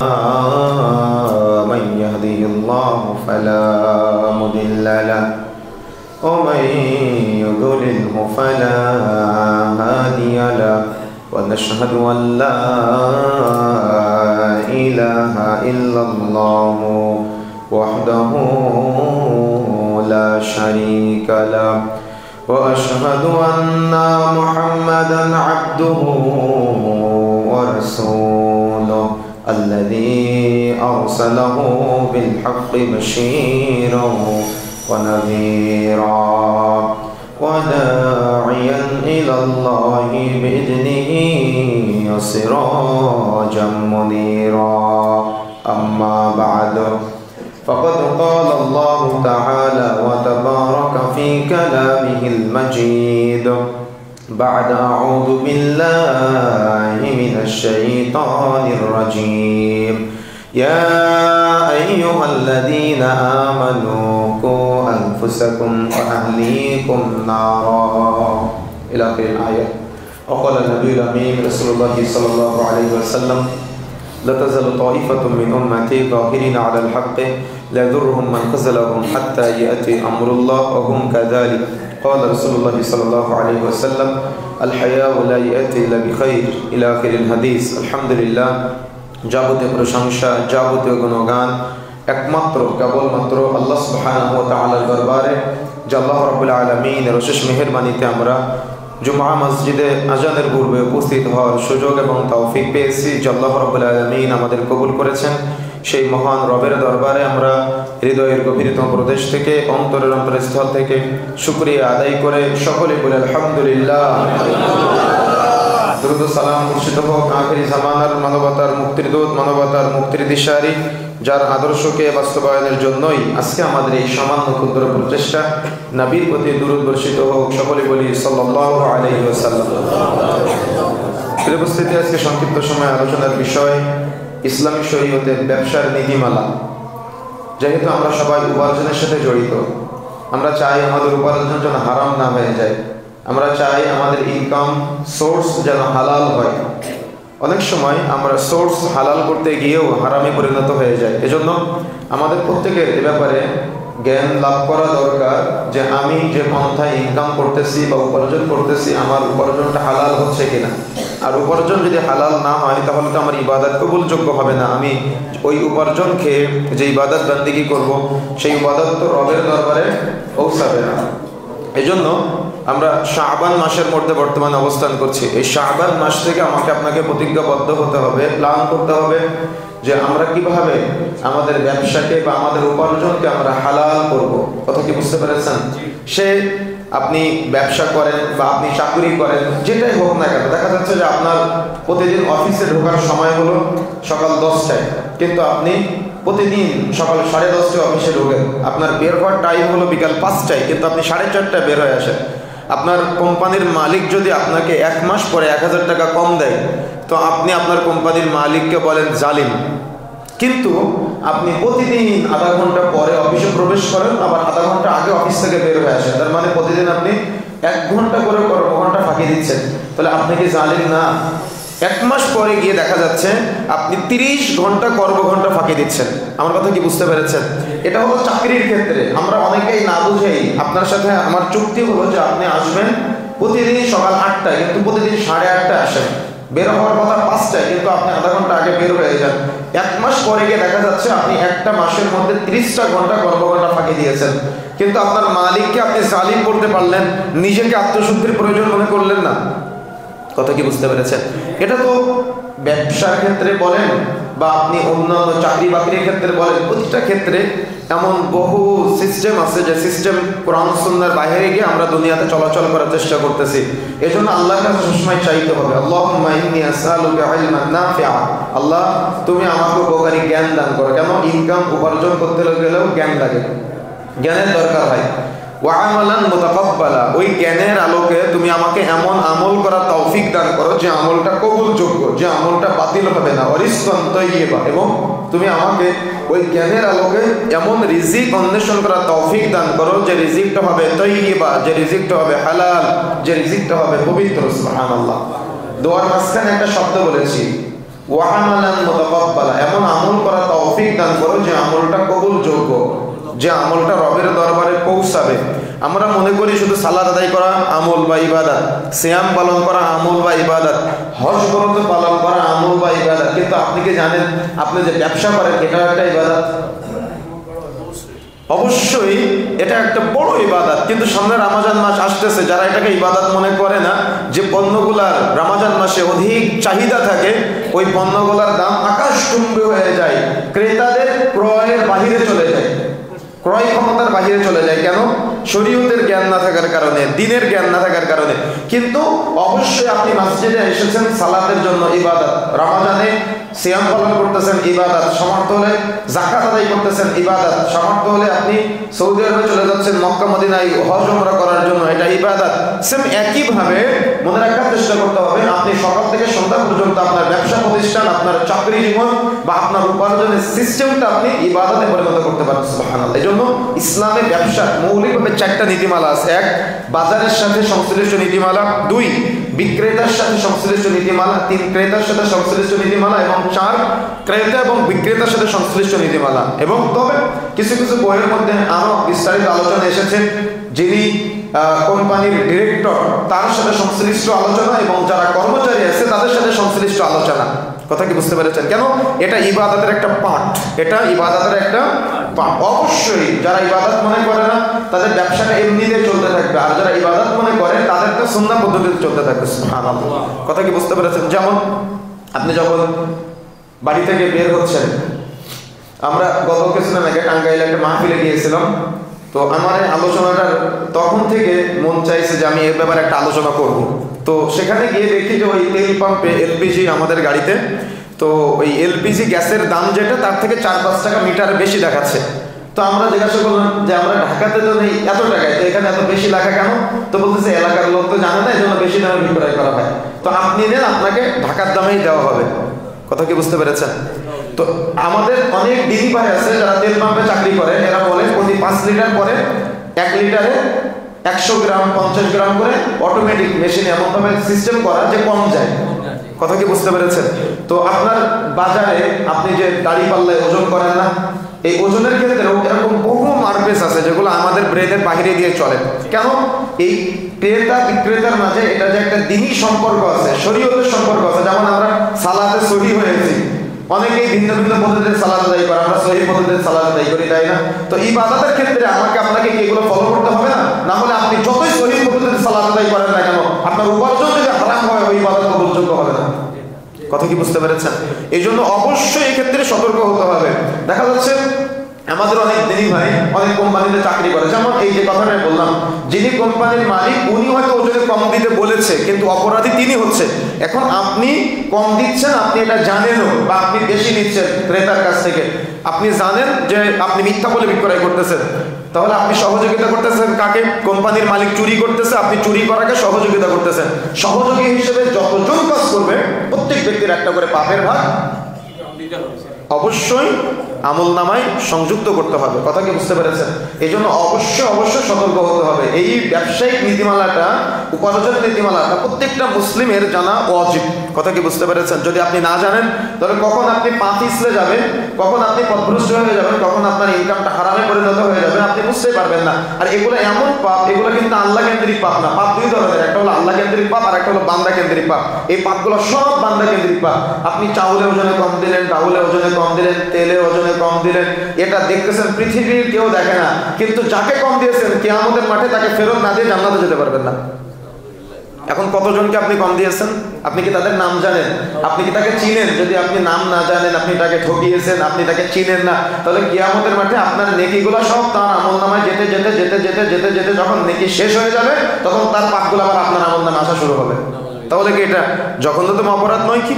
من يهده الله فلا مضل له ومن يضلله فلا هادي له ونشهد أن لا إله إلا الله وحده لا شريك له وأشهد أن محمدا عبده ورسوله الذي أرسله بالحق بشيرا ونذيرا وداعيا إلى الله بإذنه وسراجا منيرا أما بعد فقد قال الله تعالى وتبارك في كلامه المجيد بعد أعوذ بالله من الشيطان الرجيم يا أيها الذين آمنوا قوا أنفسكم وأهليكم نارا إلى آخر الآية. وقال النبي الأمين رسول الله صلى الله عليه وسلم لا تزال طائفة من أمتي ظاهرين على الحق لا يضرهم من خذلهم حتى يأتي أمر الله وهم كذلك. قال رسول الله صلى الله عليه وسلم الحياء لا يأتي إلا بخير إلى آخر الحديث. الحمد لله যাবতীয় প্রশংসা যাবতীয় গুণগান একমাত্র কেবলমাত্র আল্লাহ সুবহানাহু ওয়া তাআলার দরবারে, যে আল্লাহ রাব্বুল আলামিনের অশেষ মেহেরবানিতে আমরা জুমআ মসজিদে আজানের পূর্বে উপস্থিত হওয়ার সুযোগ এবং তৌফিক পেয়েছি, যে আল্লাহ রাব্বুল আলামিন আমাদের কবুল করেছেন। সেই মহান রবের দরবারে আমরা হৃদয়ের গভীরতম প্রদেশ থেকে অন্তরের অন্তরস্থল থেকে শুকরিয়া আদায় করে সকলে বলে আলহামদুলিল্লাহ। দুরূদ ও সালাম বর্ষিত হোক আখিরি জামানার মানবতার মুক্তির দূত, মানবতার মুক্তির দিশারি, যার আদর্শকে বাস্তবায়নের জন্যই আজকে আমাদের এই সামান্য ক্ষুদ্র প্রচেষ্টা। নবীর প্রতি দুরূদ বর্ষিত হোক, সকলে বলি সাল্লাল্লাহু আলাইহি ওয়াসাল্লাম। উপস্থিতি আজকে সংক্ষিপ্ত সময় আলোচনার বিষয় ইসলামী শরীয়তের ব্যবসার নীতিমালা। যেহেতু আমরা সবাই উপার্জনের সাথে জড়িত, আমরা চাই আমাদের উপার্জন যেন হারাম না হয়ে যায়, আমরা চাই আমাদের ইনকাম সোর্স যেন হালাল হয়। অনেক সময় আমরা সোর্স হালাল করতে গিয়েও হারামে পরিণত হয়ে যায়। এজন্য আমাদের প্রত্যেকের এ ব্যাপারে জ্ঞান লাভ করা দরকার যে আমি যে পন্থায় ইনকাম করতেছি বা উপার্জন করতেছি, আমার উপার্জনটা হালাল হচ্ছে কিনা। আর উপার্জন যদি হালাল না হয় তাহলে তো আমার ইবাদত কবুলযোগ্য হবে না। আমি ওই উপার্জন খেয়ে যে ইবাদত বান্দিগি করব, সেই ইবাদত তো রবের দরবারে পৌঁছাবে না। এজন্য আমরা শাবান মাসের মধ্যে বর্তমানে অবস্থান করছি। এই শাবান মাস থেকে আমাকে আপনাকে প্রতিজ্ঞাবদ্ধ হতে হবে, প্ল্যান করতে হবে যে আমরা কিভাবে আমাদের ব্যবসাকে বা আমাদের উপার্জনকে আমরা হালাল করব। কথা কি বুঝতে পেরেছেন? সে আপনি ব্যবসা করেন বা আপনি চাকরি করেন, যেটাই হোক না কেন, দেখা যাচ্ছে যে আপনার প্রতিদিন অফিসে ঢোকার সময় হলো সকাল 10টায়, কিন্তু আপনি প্রতিদিন সকাল 10:30টায় অফিসে ঢোকেন। আপনার বের হওয়ার টাইম হলো বিকাল 5টায়, কিন্তু আপনি 4:30টায় বের হয়ে আসেন। আপনার কোম্পানির মালিক যদি আপনাকে 1 মাস পরে 1000 টাকা কম দেয়, তো আপনি আপনার কোম্পানির মালিককে বলেন জালিম। কিন্তু আপনি প্রতিদিন আধা ঘন্টা পরে অফিসে প্রবেশ করেন, আবার আধা ঘন্টা আগে অফিস থেকে বের হয়ে আসেন। তার মানে প্রতিদিন আপনি 1 ঘন্টা করে কর্মঘন্টা ফাঁকি দিচ্ছেন। তাহলে আপনি কি জালিম না? 1 মাস পরে গিয়ে দেখা যাচ্ছে আপনি 30 ঘন্টা কর্মঘন্টা ফাঁকি দিচ্ছেন। আমার কথা কি বুঝতে পেরেছেন? এটা হলো চাকরির ক্ষেত্রে। আমরা অনেকেই না বুঝেই, আপনার সাথে আমার চুক্তি হলো যে আপনি আসবেন প্রতিদিন সকাল 8টায়, কিন্তু প্রতিদিন 8:30টায় আসেন। বের হওয়ার কথা 5টায়, কিন্তু আপনি আধা ঘন্টা আগে বের হয়ে যান। 1 মাস পরে গিয়ে দেখা যাচ্ছে আপনি একটা মাসের মধ্যে 30টা ঘন্টা কর্মঘন্টা ফাঁকি দিয়েছেন। কিন্তু আপনার মালিককে আপনি জালিম করতে পারলেন, নিজেকে আত্মশুদ্ধির প্রয়োজন মনে করলেন না। কথা কি বুঝতে পেরেছেন? এটা তো ব্যবসার ক্ষেত্রে বলেন বা আপনি অন্যান্য চাকরি বাকরির ক্ষেত্রে বলেন, প্রতিটা ক্ষেত্রে এমন বহু সিস্টেম আছে যে সিস্টেম কোরআন সুন্নাহর বাইরে গিয়ে আমরা দুনিয়াতে চলাচল করার চেষ্টা করতেছি। এজন্য আল্লাহর কাছে সবসময় চাইতে হবে, আল্লাহুম্মা ইন্নী আসআলুকা ইলমান নাফিআ, আল্লাহ তুমি আমাকে উপকারী জ্ঞান দান করো। কেন? ইনকাম উপার্জন করতে গেলেও জ্ঞান লাগে, জ্ঞানের দরকার হয়। ওয়া আমালান মুতাকাব্বালা, ওই জ্ঞানের আলোকে তুমি আমাকে এমন আমল করার তৌফিক দান করো যে আমলটা কবুলযোগ্য, যে আমলটা বাতিল হবে না। ওয়ারিজকান তাইয়্যিবা, এবং তুমি আমাকে ওই জ্ঞানের আলোকে এমন রিজিক অন্বেষণ করার তৌফিক দান করো যে রিজিকটা হবে তাইয়্যিবা, যে রিজিকটা হবে হালাল, যে রিজিকটা হবে পবিত্র। সুবহানাল্লাহ। দোয়ার মাঝখানে একটা শব্দ বলেছি, ওয়া আমালান মুতাকাব্বালা, এমন দান করো যে আমলটা কবুলযোগ্য, যে আমলটা রবের দরবারে পৌঁছাবে। আমরা মনে করি শুধু সালাত আদায় করা আমল বা ইবাদত, সিয়াম পালন করা আমল বা ইবাদত, হজ ব্রত পালন করা আমল বা ইবাদত, কিন্তু আপনি কি জানেন আপনি যে ব্যবসা করেন এটাও একটা ইবাদত? অবশ্যই এটা একটা বড় ইবাদত। কিন্তু সামনে রমজান মাস আসতেছে, যারা এটাকে ইবাদত মনে করে না, যে পণ্যগুলার রমজান মাসে অধিক চাহিদা থাকে, ওই পণ্যগুলার দাম আকাশচুম্বী হয়ে যায়, ক্রেতাদের ক্রয়ের বাহিরে চলে যায়, ক্রয় ক্ষমতার বাহিরে চলে যায়। কেন? শরীয়তের জ্ঞান না থাকার কারণে, দ্বীনের জ্ঞান না থাকার কারণে। কিন্তু অবশ্যই আপনি মসজিদে এসেছেন সালাতের জন্য, ইবাদত। রমজানে সিয়াম পালন করতেছেন, ইবাদত। সামর্থ্য হলে যাকাত আদায় করতেছেন, ইবাদত। সামর্থ্য হলে আপনি সৌদি আরবে চলে যাচ্ছেন মক্কা মদিনায় হজ উমরা করার জন্য, এটা ইবাদত। সেম একইভাবে মনে রাখার চেষ্টা করতে হবে, আপনি সকাল থেকে সন্ধ্যা পর্যন্ত আপনার ব্যবসা প্রতিষ্ঠান, আপনার চাকরি জীবন বা আপনার উপার্জনের সিস্টেমটা আপনি ইবাদতে পরিণত করতে পারেন। সুবহানাল্লাহ। এই জন্য ইসলামে ব্যবসা মৌলিকভাবে 4টা নীতিমালা আছে। 1, বাজারের সাথে সংশ্লিষ্ট নীতিমালা। 2, বিক্রেতার সাথে সংশ্লিষ্ট নীতিমালা। 3, ক্রেতার সাথে সংশ্লিষ্ট নীতিমালা। এবং 4, ক্রেতা এবং বিক্রেতার সাথে সংশ্লিষ্ট নীতিমালা। এবং তবে কিছু কিছু বইয়ের মধ্যে আরো বিস্তারিত আলোচনা এসেছে, যিনি কোম্পানির ডিরেক্টর তার সাথে সংশ্লিষ্ট আলোচনা এবং যারা কর্মচারী আছে তাদের সাথে সংশ্লিষ্ট আলোচনা। কথা কি বুঝতে পেরেছেন? কেন? এটা ইবাদতের একটা পার্ট, এটা ইবাদতের একটা পার্ট। অবশ্যই যারা ইবাদত মনে করে না তাদের ব্যবসাটা এমনিতে চলতে থাকবে, আর যারা ইবাদত মনে করে তাদের তো সুন্নাহ পদ্ধতিতে চলতে থাকবে। সুবহানাল্লাহ। কথা কি বুঝতে পেরেছেন? যেমন আপনি যখন বাড়ি থেকে বের হচ্ছেন, আমরা গত কিছুদিন আগে টাঙ্গাইলে একটা মাহফিলে গিয়েছিলাম, তো আমার এই আলোচনাটার তখন থেকে মন চাইছে যে আমি এর ব্যাপারে একটা আলোচনা করব। তো সেখানে গিয়ে দেখি যে ওই তেল পাম্পে এলপিজি আমাদের গাড়িতে, তো ওই এলপিজি গ্যাসের দাম যেটা তার থেকে 4-5 টাকা মিটারে বেশি দেখাচ্ছে। তো আমরা জিজ্ঞাসা করলাম যে আমরা ঢাকাতে তো নেই এত টাকায়, তো এখানে এত বেশি লেখা কেন? তো বলতেছে এলাকার লোক তো জানে না, এই জন্য বেশি দামে বিক্রয় করা হয়। তো আপনি নেন, আপনাকে ঢাকার দামেই দেওয়া হবে। কথা কি বুঝতে পেরেছেন? তো আমাদের অনেক দিদি ভাই আছে যারা তেল পাম্পে চাকরি করে, এরা বলে প্রতি 5 লিটার পরে 1 লিটারে 100 গ্রাম 50 গ্রাম করে অটোমেটিক মেশিনে এমনভাবে সিস্টেম করা যে কম যায়। কথা কি বুঝতে পেরেছেন? তো আপনার বাজারে আপনি যে দাড়ি পাল্লায় ওজন করেন না, এই ওজনের ক্ষেত্রেও এরকম বহু মার্কেস আছে যেগুলো আমাদের ব্রেনের বাহিরে দিয়ে চলে। কেন? এই ক্রেতা বিক্রেতার মাঝে এটা যে একটা দ্বীনি সম্পর্ক আছে, শরীয়তের সম্পর্ক আছে। যেমন আমরা সালাতে সহি হয়েছি, অনেকেই ভিন্ন ভিন্ন পদ্ধতিতে সালাত আদায় করে, আমরা সহি পদ্ধতিতে সালাত আদায় করি, তাই না? তো ইবাদতের ক্ষেত্রে আমাকে আপনাকে কি এগুলো ফলো করতে হবে না? না হলে আপনি যতই সহি পদ্ধতিতে সালাত আদায় করেন না কেন, আপনার উপার্জন যদি হারাম হয় ওই ইবাদত কবুলযোগ্য হবে না। কথা কি বুঝতে পেরেছেন? এই জন্য অবশ্যই এই ক্ষেত্রে সতর্ক হতে হবে। দেখা যাচ্ছে আমাদের অনেক দিদি ভাই অনেক কোম্পানিতে চাকরি করে, যেমন এই যে কথাটা বললাম, যিনি কোম্পানির মালিক উনি হয়তো ওজনে কম দিতে বলেছে, কিন্তু অপরাধী তিনি হচ্ছে। এখন আপনি কম দিচ্ছেন, আপনি এটা জানেনও, বা আপনি বেশি নিচ্ছেন ক্রেতার কাছ থেকে, আপনি জানেন যে আপনি মিথ্যা বলে বিক্রয় করতেছেন, তাহলে আপনি সহযোগিতা করতেছেন কাকে? কোম্পানির মালিক চুরি করতেছে, আপনি চুরি করাকে সহযোগিতা করতেছেন। সহযোগী হিসেবে যতজন কাজ করবে প্রত্যেক ব্যক্তির একটা করে পাপের ভাগ অবশ্যই আমল নামায় সংযুক্ত করতে হবে। কথা কি বুঝতে পেরেছেন? এই জন্য অবশ্যই সতর্ক হতে হবে। এই ব্যবসায়িক নীতিমালাটা, উপার্জনের নীতিমালাটা প্রত্যেকটা মুসলিমের জানা ওয়াজিব। কথা কি বুঝতে পেরেছেন? যদি আপনি না জানেন তাহলে কখন আপনি পা পিছলে যাবেন, কখন আপনি পথভ্রষ্ট হয়ে যাবেন, কখন আপনার ইনকামটা হারামে পরিণত হয়ে যাবে আপনি বুঝতেই পারবেন না। আর এগুলো এমন পাপ, এগুলো কিন্তু আল্লাহ কেন্দ্রিক পাপ না। পাপ 2 ধরনের, একটা হলো আল্লাহ কেন্দ্রিক পাপ আর একটা হলো বান্দা কেন্দ্রিক পাপ। এই পাপগুলো সব বান্দা কেন্দ্রিক পাপ। আপনি চাউলের ওজনে কম দিলেন, ডাউলের ওজনে কম দিলেন, তেলের ওজনে কম দিলেন, এটা দেখতেছেন পৃথিবীর কেউ দেখে না, কিন্তু যাকে কম দিয়েছেন কিয়ামতের মাঠে তাকে ফেরত না দিয়ে জান্নাতে যেতে পারবেন না। এখন কতজনকে আপনি কম দিয়েছেন? আপনি কি তাদের নাম জানেন? আপনি কি তাকে চিনেন? যদি আপনি নাম না জানেন, আপনি তাকে ঠকিয়েছেন, আপনি তাকে চিনেন না, তাহলে কিয়ামতের মাঠে আপনার নেকিগুলো সব তার আমলনামায় যেতে যেতে যেতে যেতে যেতে যেতে যখন নেকি শেষ হয়ে যাবে তখন তার পাপগুলো আবার আপনার আমলনামে আসা শুরু হবে। তাহলে কি এটা জঘন্যতম অপরাধ নয় কি?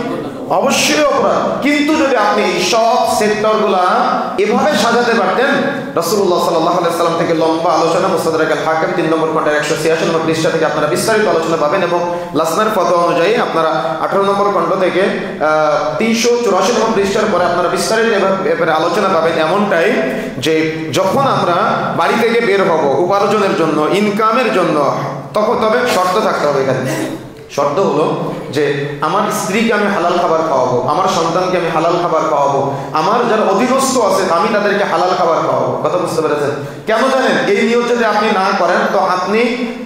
অবশ্যই অপরাধ। কিন্তু যদি আপনি এই সব সেক্টরগুলা এভাবে সাজাতে পারতেন, রাসূলুল্লাহ সাল্লাল্লাহু আলাইহি সাল্লাম থেকে লম্বা আলোচনা মুস্তাদরাক আল হাকিম 3 নম্বর খণ্ডের 186 নম্বর পৃষ্ঠা থেকে আপনারা বিস্তারিত আলোচনা পাবেন, এবং লাসনার ফতোয়া অনুযায়ী আপনারা 18 নম্বর খণ্ড থেকে 384 নম্বর পৃষ্ঠার পরে আপনারা বিস্তারিত এবারে আলোচনা পাবেন। এমনটাই যে যখন আমরা বাড়ি থেকে বের হব উপার্জনের জন্য, ইনকামের জন্য, তবে শর্ত থাকতে হবে। এখানে শর্ত হলো যে আমার স্ত্রীকে আমি হালাল খাবার খাওয়াবো, আমার সন্তানকে আমি হালাল খাবার খাওয়াবো, আমার যারা অধীনস্থ অসুস্থ আছে, আমি তাদেরকে হালাল খাবার খাওয়াবো। কথা বুঝতে পেরেছেন? কেন জানেন? এই নিয়ত যদি আপনি না করেন তো আপনি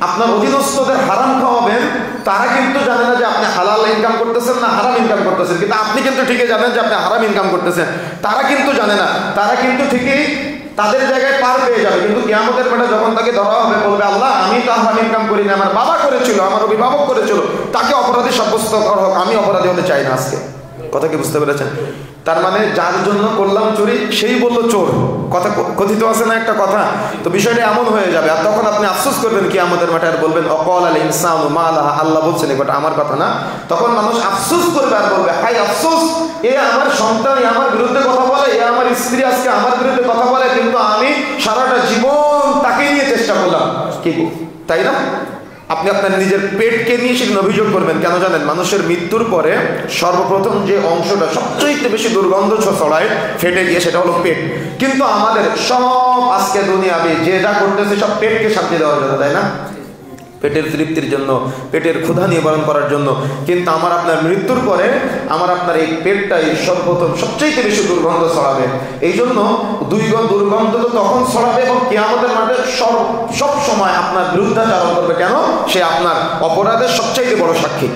আপনার অধীনস্থদের হারাম খাওয়াবেন, তারা কিন্তু জানে না যে আপনি হালাল ইনকাম করতেছেন না হারাম ইনকাম করতেছেন, কিন্তু আপনি কিন্তু ঠিকই জানেন যে আপনি হারাম ইনকাম করতেছেন। তারা কিন্তু জানে না, তারা কিন্তু ঠিকই তাদের জায়গায় পার পেয়ে যাবে, কিন্তু কিয়ামতের মাঠে যখন তাকে ধরা হবে বলবে আল্লাহ আমি তো হারাম ইনকাম করিনি, আমার বাবা করেছিল, আমার অভিভাবক করেছিল, তাকে অপরাধী সাব্যস্ত করা হোক, আমি অপরাধী হতে চাই না আজকে। কথা কি বুঝতে পেরেছেন? তার মানে যার জন্য করলাম চুরি সেই বললো চোর, কথা কথিত আছে না একটা কথা? তো বিষয়টা এমন হয়ে যাবে, আর তখন আপনি আফসোস করবেন কিয়ামতের মাঠে, আর বলবেন অকাল আল ইনসানু মা লাহা, আল্লাহ বলছেন এটা আমার কথা না। তখন মানুষ আফসোস করবে আর বলবে হাই আফসোস, এ আমার সন্তান আমার বিরুদ্ধে কথা বলে, এ আমার স্ত্রী আজকে আমার বিরুদ্ধে কথা বলে, কিন্তু আমি সারাটা জীবন তাকে নিয়ে চেষ্টা করলাম, কি তাই না? আপনি আপনার নিজের পেটকে নিয়ে সেদিন অভিযোগ করবেন। কেন জানেন? মানুষের মৃত্যুর পরে সর্বপ্রথম যে অংশটা সবচেয়ে বেশি দুর্গন্ধ ছড়ায় ফেটে গিয়ে, সেটা হলো পেট। কিন্তু আমাদের সব আজকে দুনিয়াবি যে যা করতেছে সব পেটকে শান্তি দেওয়ার জন্য, তাই না? পেটের তৃপ্তির জন্য, পেটের ক্ষুধা নিবারণ করার জন্য। কিন্তু আমার আপনার মৃত্যুর পরে আমার আপনার এই পেটটাই সর্বপ্রথম সবচেয়ে বেশি দুর্গন্ধ ছড়াবে। এই জন্য দুর্গন্ধ তো তখন ছড়াবে এবং কিয়ামতের মাঠে সব সময় আপনার বিরুদ্ধাচারণ করবে। কেন? সে আপনার অপরাধের সবচাইতে বড় সাক্ষী।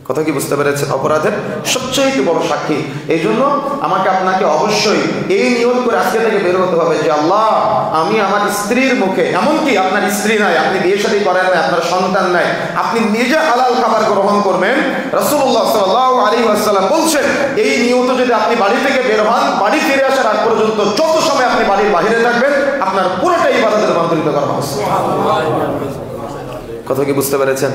কথা কি বুঝতে পেরেছেন? অপরাধের সবচেয়ে বড় সাক্ষী। এই জন্য আমাকে আপনাকে অবশ্যই এই নিয়ত করে আজকে থেকে বের হতে হবে যে আল্লাহ আমি আমার স্ত্রীর মুখে, এমনকি আপনার স্ত্রী নাই, আপনি বিয়ে শাদী করেন নাই, আপনার সন্তান নাই, আপনি নিজে হালাল খাবার গ্রহণ করবেন। রাসূলুল্লাহ সাল্লাল্লাহু আলাইহি ওয়াসাল্লাম বলছেন এই নিয়ত যদি আপনি বাড়ি থেকে বের হন, বাড়ি ফিরে আসার আগ পর্যন্ত যত সময় আপনি বাড়ির বাইরে থাকবেন আপনার পুরোটাই ইবাদতে রূপান্তরিত করা হবে। কথা কি বুঝতে পেরেছেন?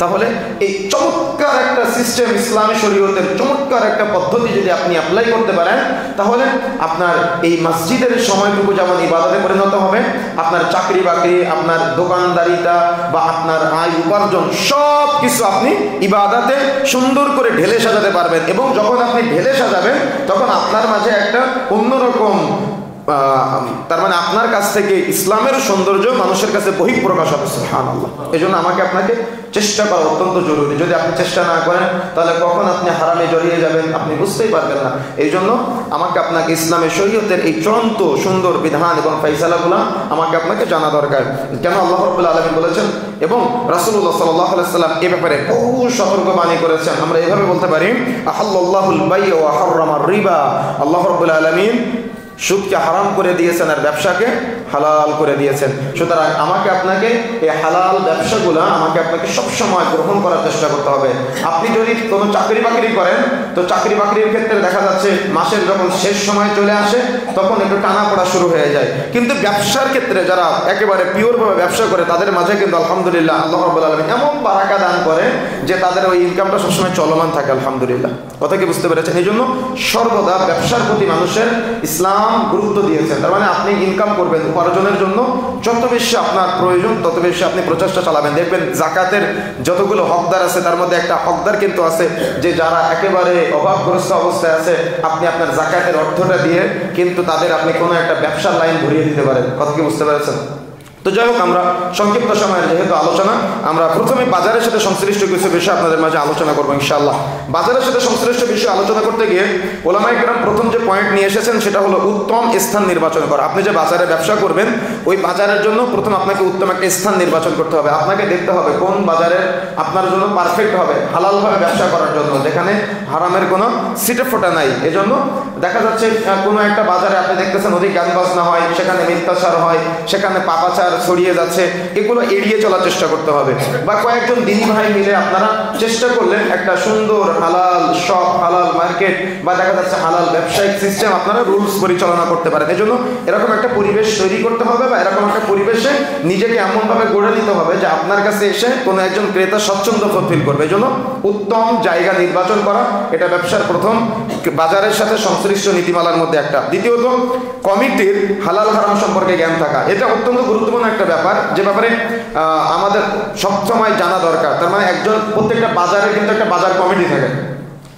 তাহলে এই চমৎকার একটা সিস্টেম, ইসলামী শরীয়তের চমৎকার একটা পদ্ধতি যদি আপনি অ্যাপ্লাই করতে পারেন, তাহলে আপনার এই মসজিদের সময়টুকু যেমন ইবাদতে পরিণত হবে, আপনার চাকরি বাকরি, আপনার দোকানদারিতা বা আপনার আয় উপার্জন সব কিছু আপনি ইবাদতে সুন্দর করে ঢেলে সাজাতে পারবেন। এবং যখন আপনি ঢেলে সাজাবেন তখন আপনার মাঝে একটা অন্যরকম তার মানে আপনার কাছ থেকে ইসলামের সৌন্দর্য মানুষের কাছে বহিঃপ্রকাশ হবে। সুবহানাল্লাহ। এই জন্য আমাকে আপনাকে চেষ্টা করা অত্যন্ত জরুরি। যদি আপনি চেষ্টা না করেন তাহলে কখন আপনি হারামে জড়িয়ে যাবেন আপনি বুঝতেই পারবেন না। এই জন্য আমাকে আপনাকে ইসলামের শরীয়তের এই চূড়ান্ত সুন্দর বিধান এবং ফাইসালাগুলো আমাকে আপনাকে জানা দরকার। কেন আল্লাহ রাব্বুল আলামিন বলেছেন এবং রাসূলুল্লাহ সাল্লাল্লাহু আলাইহি ওয়াসাল্লাম এই ব্যাপারে বহু সতর্কবাণী করেছেন। আমরা এভাবে বলতে পারি আহাল্লাল্লাহুল বাই'a ওয়া হাররামার রিবা। আল্লাহ রাব্বুল আলামিন সুদকে হারাম করে দিয়েছেন আর ব্যবসাকে হালাল করে দিয়েছেন। সুতরাং আমাকে আপনাকে এই হালাল ব্যবসাগুলো আমাকে আপনাকে সবসময় গ্রহণ করার চেষ্টা করতে হবে। আপনি যদি কোনো চাকরি বাকরি করেন তো চাকরি বাকরির ক্ষেত্রে দেখা যাচ্ছে মাসের যখন শেষ সময় চলে আসে তখন একটু টানা পড়া শুরু হয়ে যায়। কিন্তু ব্যবসার ক্ষেত্রে যারা একেবারে পিওরভাবে ব্যবসা করে তাদের মাঝে কিন্তু আলহামদুলিল্লাহ আল্লাহ রাব্বুল আলামিন এমন বারাকা দান করে যে তাদের ওই ইনকামটা সবসময় চলমান থাকে আলহামদুলিল্লাহ। কথা কি বুঝতে পেরেছেন? এই জন্য সর্বদা ব্যবসার প্রতি মানুষের ইসলাম গুরুত্ব দিয়েছেন। তার মানে আপনি ইনকাম করবেন, উপার্জনের জন্য যত বেশি আপনার প্রয়োজন তত বেশি আপনি প্রচেষ্টা চালাবেন। দেখবেন জাকাতের যতগুলো হকদার আছে তার মধ্যে একটা হকদার কিন্তু আছে যে যারা একেবারে অভাবগ্রস্ত অবস্থায় আছে, আপনি আপনার জাকাতের অর্থটা দিয়ে কিন্তু তাদের আপনি কোনো একটা ব্যবসার লাইন ভরিয়ে দিতে পারেন। কথা কি বুঝতে পেরেছেন? তো যাই হোক, আমরা সংক্ষিপ্ত সময়ের যেহেতু আলোচনা, আমরা প্রথমে বাজারের সাথে সংশ্লিষ্ট কিছু বিষয় আপনাদের মাঝে আলোচনা করবো ইনশাআল্লাহ। বাজারের সাথে সংশ্লিষ্ট বিষয় আলোচনা করতে গিয়ে ওলামায়ে কেরাম প্রথম যে পয়েন্ট নিয়ে এসেছেন সেটা হলো উত্তম স্থান নির্বাচন করা। আপনি যে বাজারে ব্যবসা করবেন ওই বাজারের জন্য প্রথম আপনাকে উত্তম একটা স্থান নির্বাচন করতে হবে। আপনাকে দেখতে হবে কোন বাজারে আপনার জন্য পারফেক্ট হবে হালালভাবে ব্যবসা করার জন্য, যেখানে হারামের কোনো সিটে ফোটা নাই। এজন্য দেখা যাচ্ছে কোনো একটা বাজারে আপনি দেখতেছেন অধিক গান বাজনা হয়, সেখানে মিথ্যাচার হয়, সেখানে পাপাচার ছড়িয়ে যাচ্ছে, এগুলো এড়িয়ে চলার চেষ্টা করতে হবে। বা কয়েকজন দিনী ভাই মিলে আপনারা চেষ্টা করলেন একটা সুন্দর হালাল শপ, হালাল মার্কেট বা দেখা যাচ্ছে হালাল ব্যবসায়িক সিস্টেম আপনারা রুলস পরিচালনা করতে পারেন। এজন্য এরকম একটা পরিবেশ তৈরি করতে হবে বা এরকম একটা পরিবেশে নিজেকে এমনভাবে গড়ে নিতে হবে যে আপনার কাছে এসে কোনো একজন ক্রেতা স্বচ্ছন্দ ফিল করবে। এজন্য উত্তম জায়গা নির্বাচন করা এটা ব্যবসার প্রথম বাজারের সাথে সংশ্লিষ্ট নীতিমালার মধ্যে একটা। দ্বিতীয়ত কমিটির হালাল হারাম সম্পর্কে জ্ঞান থাকা, এটা অত্যন্ত গুরুত্বপূর্ণ একটা ব্যাপার যে ব্যাপারে আমাদের সবসময় জানা দরকার। তার মানে একজন প্রত্যেকটা বাজারে কিন্তু একটা বাজার কমিটি থাকে।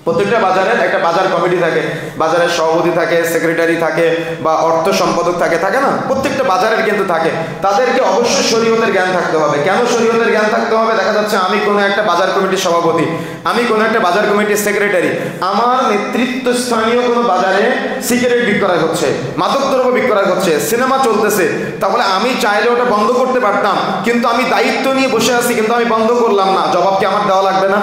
প্রত্যেকটা বাজারের একটা বাজার কমিটি থাকে, বাজারের সভাপতি থাকে, সেক্রেটারি থাকে, বা অর্থ সম্পাদক থাকে, থাকে না? প্রত্যেকটা বাজারের কিন্তু থাকে। তাদেরকে অবশ্যই শরীয়তের জ্ঞান থাকতে হবে। কেন শরীয়তের জ্ঞান থাকতে হবে? দেখা যাচ্ছে আমি কোনো একটা বাজার কমিটির সভাপতি, আমি কোনো একটা বাজার কমিটির সেক্রেটারি, আমার নেতৃত্ব স্থানীয় কোনো বাজারে সিগারেট বিক্রয় হচ্ছে, মাদকদ্রব্য বিক্রয় হচ্ছে, সিনেমা চলতেছে, তাহলে আমি চাইলে ওটা বন্ধ করতে পারতাম, কিন্তু আমি দায়িত্ব নিয়ে বসে আছি, কিন্তু আমি বন্ধ করলাম না, জবাব কি আমার দেওয়া লাগবে না?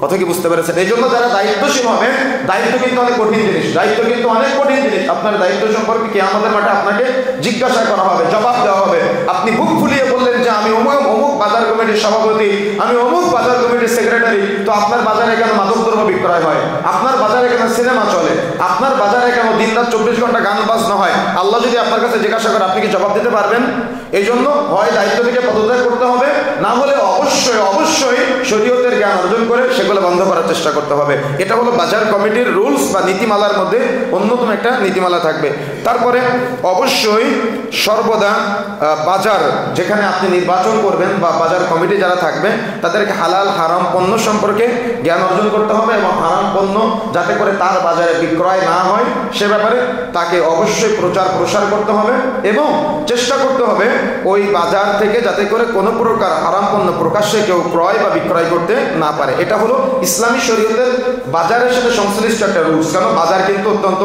কথা কি বুঝতে পেরেছেন? এই জন্য যারা দায়িত্বশীল হবে, দায়িত্ব কিন্তু অনেক কঠিন জিনিস, দায়িত্ব কিন্তু অনেক কঠিন জিনিস। আপনার দায়িত্ব সম্পর্কে কিয়ামতের মাঠে আপনাকে জিজ্ঞাসা করা হবে, জবাব দেওয়া হবে। আপনি বুক ফুলিয়ে বললেন যে আমি অমুক অমুক বাজার কমিটির সভাপতি, আমি অমুক বাজার কমিটির সেক্রেটারি, তো আপনার বাজারে কেন মাদকদ্রব্য বিক্রয় হয়, আপনার বাজারে কেন সিনেমা চলে, আপনার বাজারে কেন দিনরাত 24 ঘন্টা গান বাজনা হয়, আল্লাহ যদি আপনার কাছে জিজ্ঞাসা করে আপনি কি জবাব দিতে পারবেন? এই জন্য হয় দায়িত্ব থেকে পদত্যাগ করতে হবে, না হলে অবশ্যই অবশ্যই শরীয়তের জ্ঞান অর্জন করে সেগুলো বন্ধ করার চেষ্টা করতে হবে। এটা হলো বাজার কমিটির রুলস বা নীতিমালার মধ্যে অন্যতম একটা নীতিমালা থাকবে। তারপরে অবশ্যই সর্বদা বাজার যেখানে আপনি নির্বাচন করবেন বা বাজার কমিটি যারা থাকবে তাদেরকে হালাল হারাম পণ্য সম্পর্কে জ্ঞান অর্জন করতে হবে, এবং হারাম পণ্য যাতে করে তার বাজারে বিক্রয় না হয় সে ব্যাপারে তাকে অবশ্যই প্রচার প্রসার করতে হবে, এবং চেষ্টা করতে হবে ওই বাজার থেকে যাতে করে কোনো প্রকার হারাম পণ্য প্রকাশ্যে কেউ ক্রয় বা বিক্রয় করতে না পারে। এটা হলো ইসলামী শরীয়তের বাজারের সাথে সংশ্লিষ্ট একটা রুলস। কারণ বাজার কিন্তু অত্যন্ত,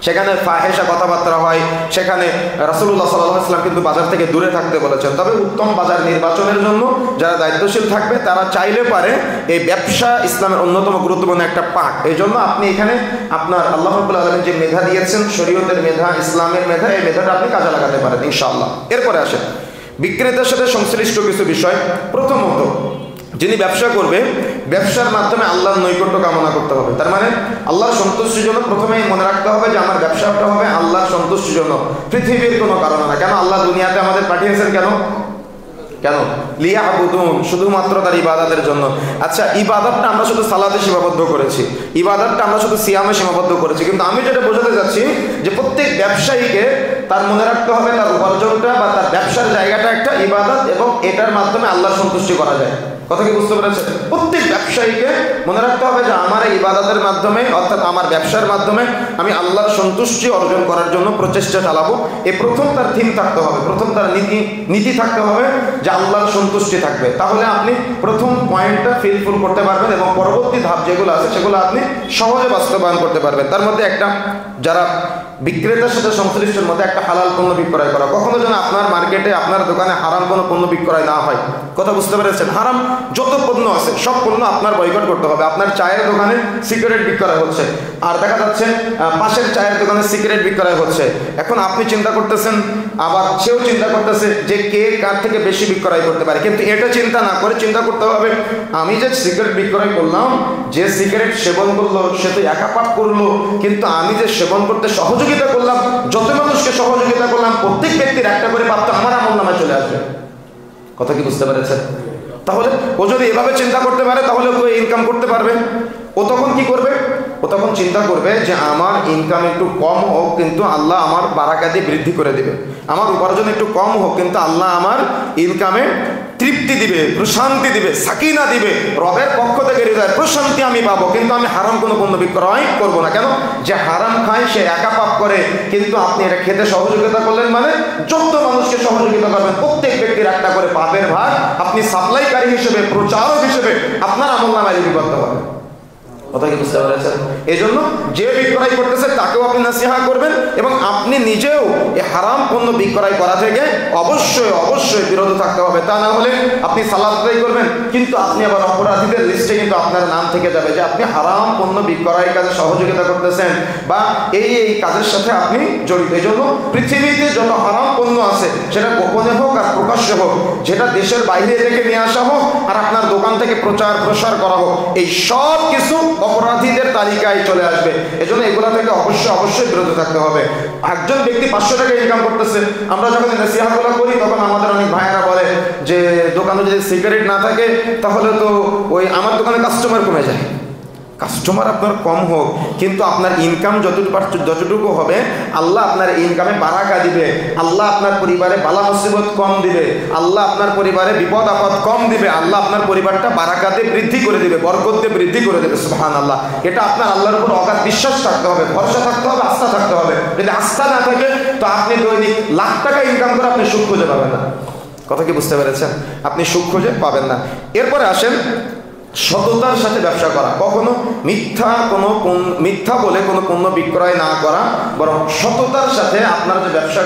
সেখানে ফাহেসা কথাবার্তা হয়, সেখানে রাসূলুল্লাহ সাল্লাল্লাহু আলাইহি ওয়াসাল্লাম কিন্তু বাজার থেকে দূরে থাকতে বলেছেন। তবে উত্তম বাজার নির্বাচনের জন্য যারা দায়িত্বশীল থাকবে তারা চাইলে পারে, এই ব্যবসা ইসলামের অন্যতম গুরুত্বপূর্ণ একটা পার্ট। এই জন্য আপনি এখানে আপনার আল্লাহ রাব্বুল আলামিন যে মেধা দিয়েছেন, শরীয়তের মেধা, ইসলামের মেধা, এই মেধাটা আপনি কাজে লাগাতে পারেন ইনশাআল্লাহ। এরপরে আসেন বিক্রেতার সাথে সংশ্লিষ্ট কিছু বিষয়। প্রথমত, যিনি ব্যবসা করবে, ব্যবসার মাধ্যমে আল্লাহর নৈকট্য কামনা করতে হবে। তার মানে আল্লাহর সন্তুষ্টির জন্য প্রথমেই মনে রাখতে হবে যে আমার ব্যবসাটা হবে আল্লাহর সন্তুষ্টির জন্য, পৃথিবীর কোনো কারণে না। কেন আল্লাহ দুনিয়াতে আমাদের পাঠিয়েছেন? কেন কেন লিয়াবুদুন, শুধুমাত্র তার ইবাদতের জন্য। আচ্ছা, ইবাদতটা আমরা শুধু সালাতে সীমাবদ্ধ করেছি, ইবাদতটা আমরা শুধু সিয়ামে সীমাবদ্ধ করেছি, কিন্তু আমি যেটা বোঝাতে যাচ্ছি যে প্রত্যেক ব্যবসায়ীকে তার মনে রাখতে হবে তার উপার্জনটা বা তার ব্যবসার জায়গাটা একটা ইবাদত, এবং এটার মাধ্যমে আল্লাহর সন্তুষ্টি করা যায়। কথা কি বুঝতে পেরেছেন? প্রত্যেক ব্যবসায়ীকে মনে রাখতে হবে যে আমার এই ইবাদতের মাধ্যমে, অর্থাৎ আমার ব্যবসার মাধ্যমে আমি আল্লাহর সন্তুষ্টি অর্জন করার জন্য প্রচেষ্টা চালাবো। এই প্রথম তার থিম থাকতে হবে, প্রথম তার নীতি থাকতে হবে যে আল্লাহর সন্তুষ্টি থাকবে। তাহলে আপনি প্রথম পয়েন্টটা ফিলফুল করতে পারবেন, এবং পরবর্তী ধাপ যেগুলো আছে সেগুলো আপনি সহজে বাস্তবায়ন করতে পারবেন। তার মধ্যে একটা, যারা বিক্রেতার সাথে সংশ্লিষ্টের মধ্যে একটা হালাল পণ্য বিক্রয় করা। কখনো যেন আপনার মার্কেটে, আপনার দোকানে হারাম কোনো পণ্য বিক্রয় না হয়। কথা বুঝতে পেরেছেন? হারাম যত পণ্য আছে সব পণ্য আপনার বয়কট করতে হবে। আপনার চায়ের দোকানে সিগারেট বিক্রয় হচ্ছে, আর দেখা যাচ্ছে পাশের চায়ের দোকানে সিগারেট বিক্রয় হচ্ছে। এখন আপনি চিন্তা করতেছেন, আবার সেও চিন্তা করতেছে যে কে কার থেকে বেশি বিক্রয় করতে পারে, কিন্তু এটা চিন্তা না করে চিন্তা করতে হবে আমি যে সিগারেট বিক্রয় করলাম, যে সিগারেট সেবন করলো সে তো একা পাপ করলো, কিন্তু আমি যে সেবন করতে সহযোগিতা করলাম, যত মানুষকে সহযোগিতা করলাম, প্রত্যেক ব্যক্তির একটা করে পাপ তো আমার আমলনামায় চলে আসবে। কথা কি বুঝতে পেরেছেন? তাহলে ও যদি এভাবে চিন্তা করতে পারে তাহলে ও ইনকাম করতে পারবে। ও তখন কি করবে? ও তখন চিন্তা করবে যে আমার ইনকাম একটু কম হোক, কিন্তু আল্লাহ আমার বারাকা দিয়ে বৃদ্ধি করে দিবে। আমার উপার্জন একটু কম হোক, কিন্তু আল্লাহ আমার ইনকামে তৃপ্তি দিবে, প্রশান্তি দিবে, সাকিনা দিবে, রবের পক্ষ থেকে হৃদয় প্রশান্তি আমি পাবো। কিন্তু আমি হারাম কোনো পণ্য বিক্রয় করবো না। কেন? যে হারাম খায় সে একা পাপ করে, কিন্তু আপনি এটা খেতে সহযোগিতা করলেন মানে যত মানুষকে সহযোগিতা করবেন, প্রত্যেক ব্যক্তির একটা করে পাপের ভাগ আপনি সাপ্লাইকারী হিসেবে, প্রচারক হিসেবে আপনার আমলনামায় লিপিবদ্ধ হবে। কথা কি বুঝতে পেরেছেন? এই জন্য যে বিক্রয় করতেছে তাকেও আপনি নাসিহা করবেন, এবং আপনি নিজেও এই হারাম পণ্য বিক্রয় করা থেকে অবশ্যই অবশ্যই বিরত থাকতে হবে। তা না হলে আপনি সালাত আদায় করবেন, কিন্তু আপনি আবার অপরাধীদের লিস্টে কিন্তু আপনার নাম থেকে যাবে যে আপনি হারাম পণ্য বিক্রয়ের কাজে সহযোগিতা করতেছেন, বা এই কাজের সাথে আপনি জড়িত। এই জন্য পৃথিবীতে যত হারাম পণ্য আছে, সেটা গোপনে হোক আর প্রকাশ্যে হোক, যেটা দেশের বাইরে থেকে নিয়ে আসা হোক আর আপনার দোকান থেকে প্রচার প্রসার করা হোক, এই সব কিছু অপরাধীদের তালিকায় চলে আসবে। এজন্য এগুলা থেকে অবশ্যই অবশ্যই বিরত থাকতে হবে। একজন ব্যক্তি 500 টাকা ইনকাম করতেছে, আমরা যখন নসিহতগুলো করি তখন আমাদের অনেক ভাইয়েরা বলে যে দোকানে যদি সিগারেট না থাকে তাহলে তো ওই আমার দোকানে কাস্টমার কমে যায়। কাস্টমার আপনার কম হোক, কিন্তু আপনার ইনকাম যতটুকু হবে আল্লাহ আপনার ইনকামে বারাকা দিবে, আল্লাহ আপনার পরিবারে বালা মুসিবত কম দিবে, আল্লাহ আপনার পরিবারে বিপদ আপদ কম দিবে, আল্লাহ আপনার পরিবারটা বারাকাতে বৃদ্ধি করে দিবে, বরকতে বৃদ্ধি করে দেবে। সুবহানাল্লাহ। এটা আপনার আল্লাহর উপর অগাধ বিশ্বাস থাকতে হবে, ভরসা থাকতে হবে, আস্থা থাকতে হবে। যদি আস্থা না থাকে তো আপনি দৈনিক লাখ টাকা ইনকাম করে আপনি সুখ খুঁজে পাবেন না। কথা কি বুঝতে পেরেছেন? আপনি সুখ খুঁজে পাবেন না। এরপরে আসেন সততার সাথে ব্যবসা করা। কখনো মিথ্যা বলে কোনো পণ্য বিক্রয় না করা, বরং সততার সাথে আপনার যে ব্যবসা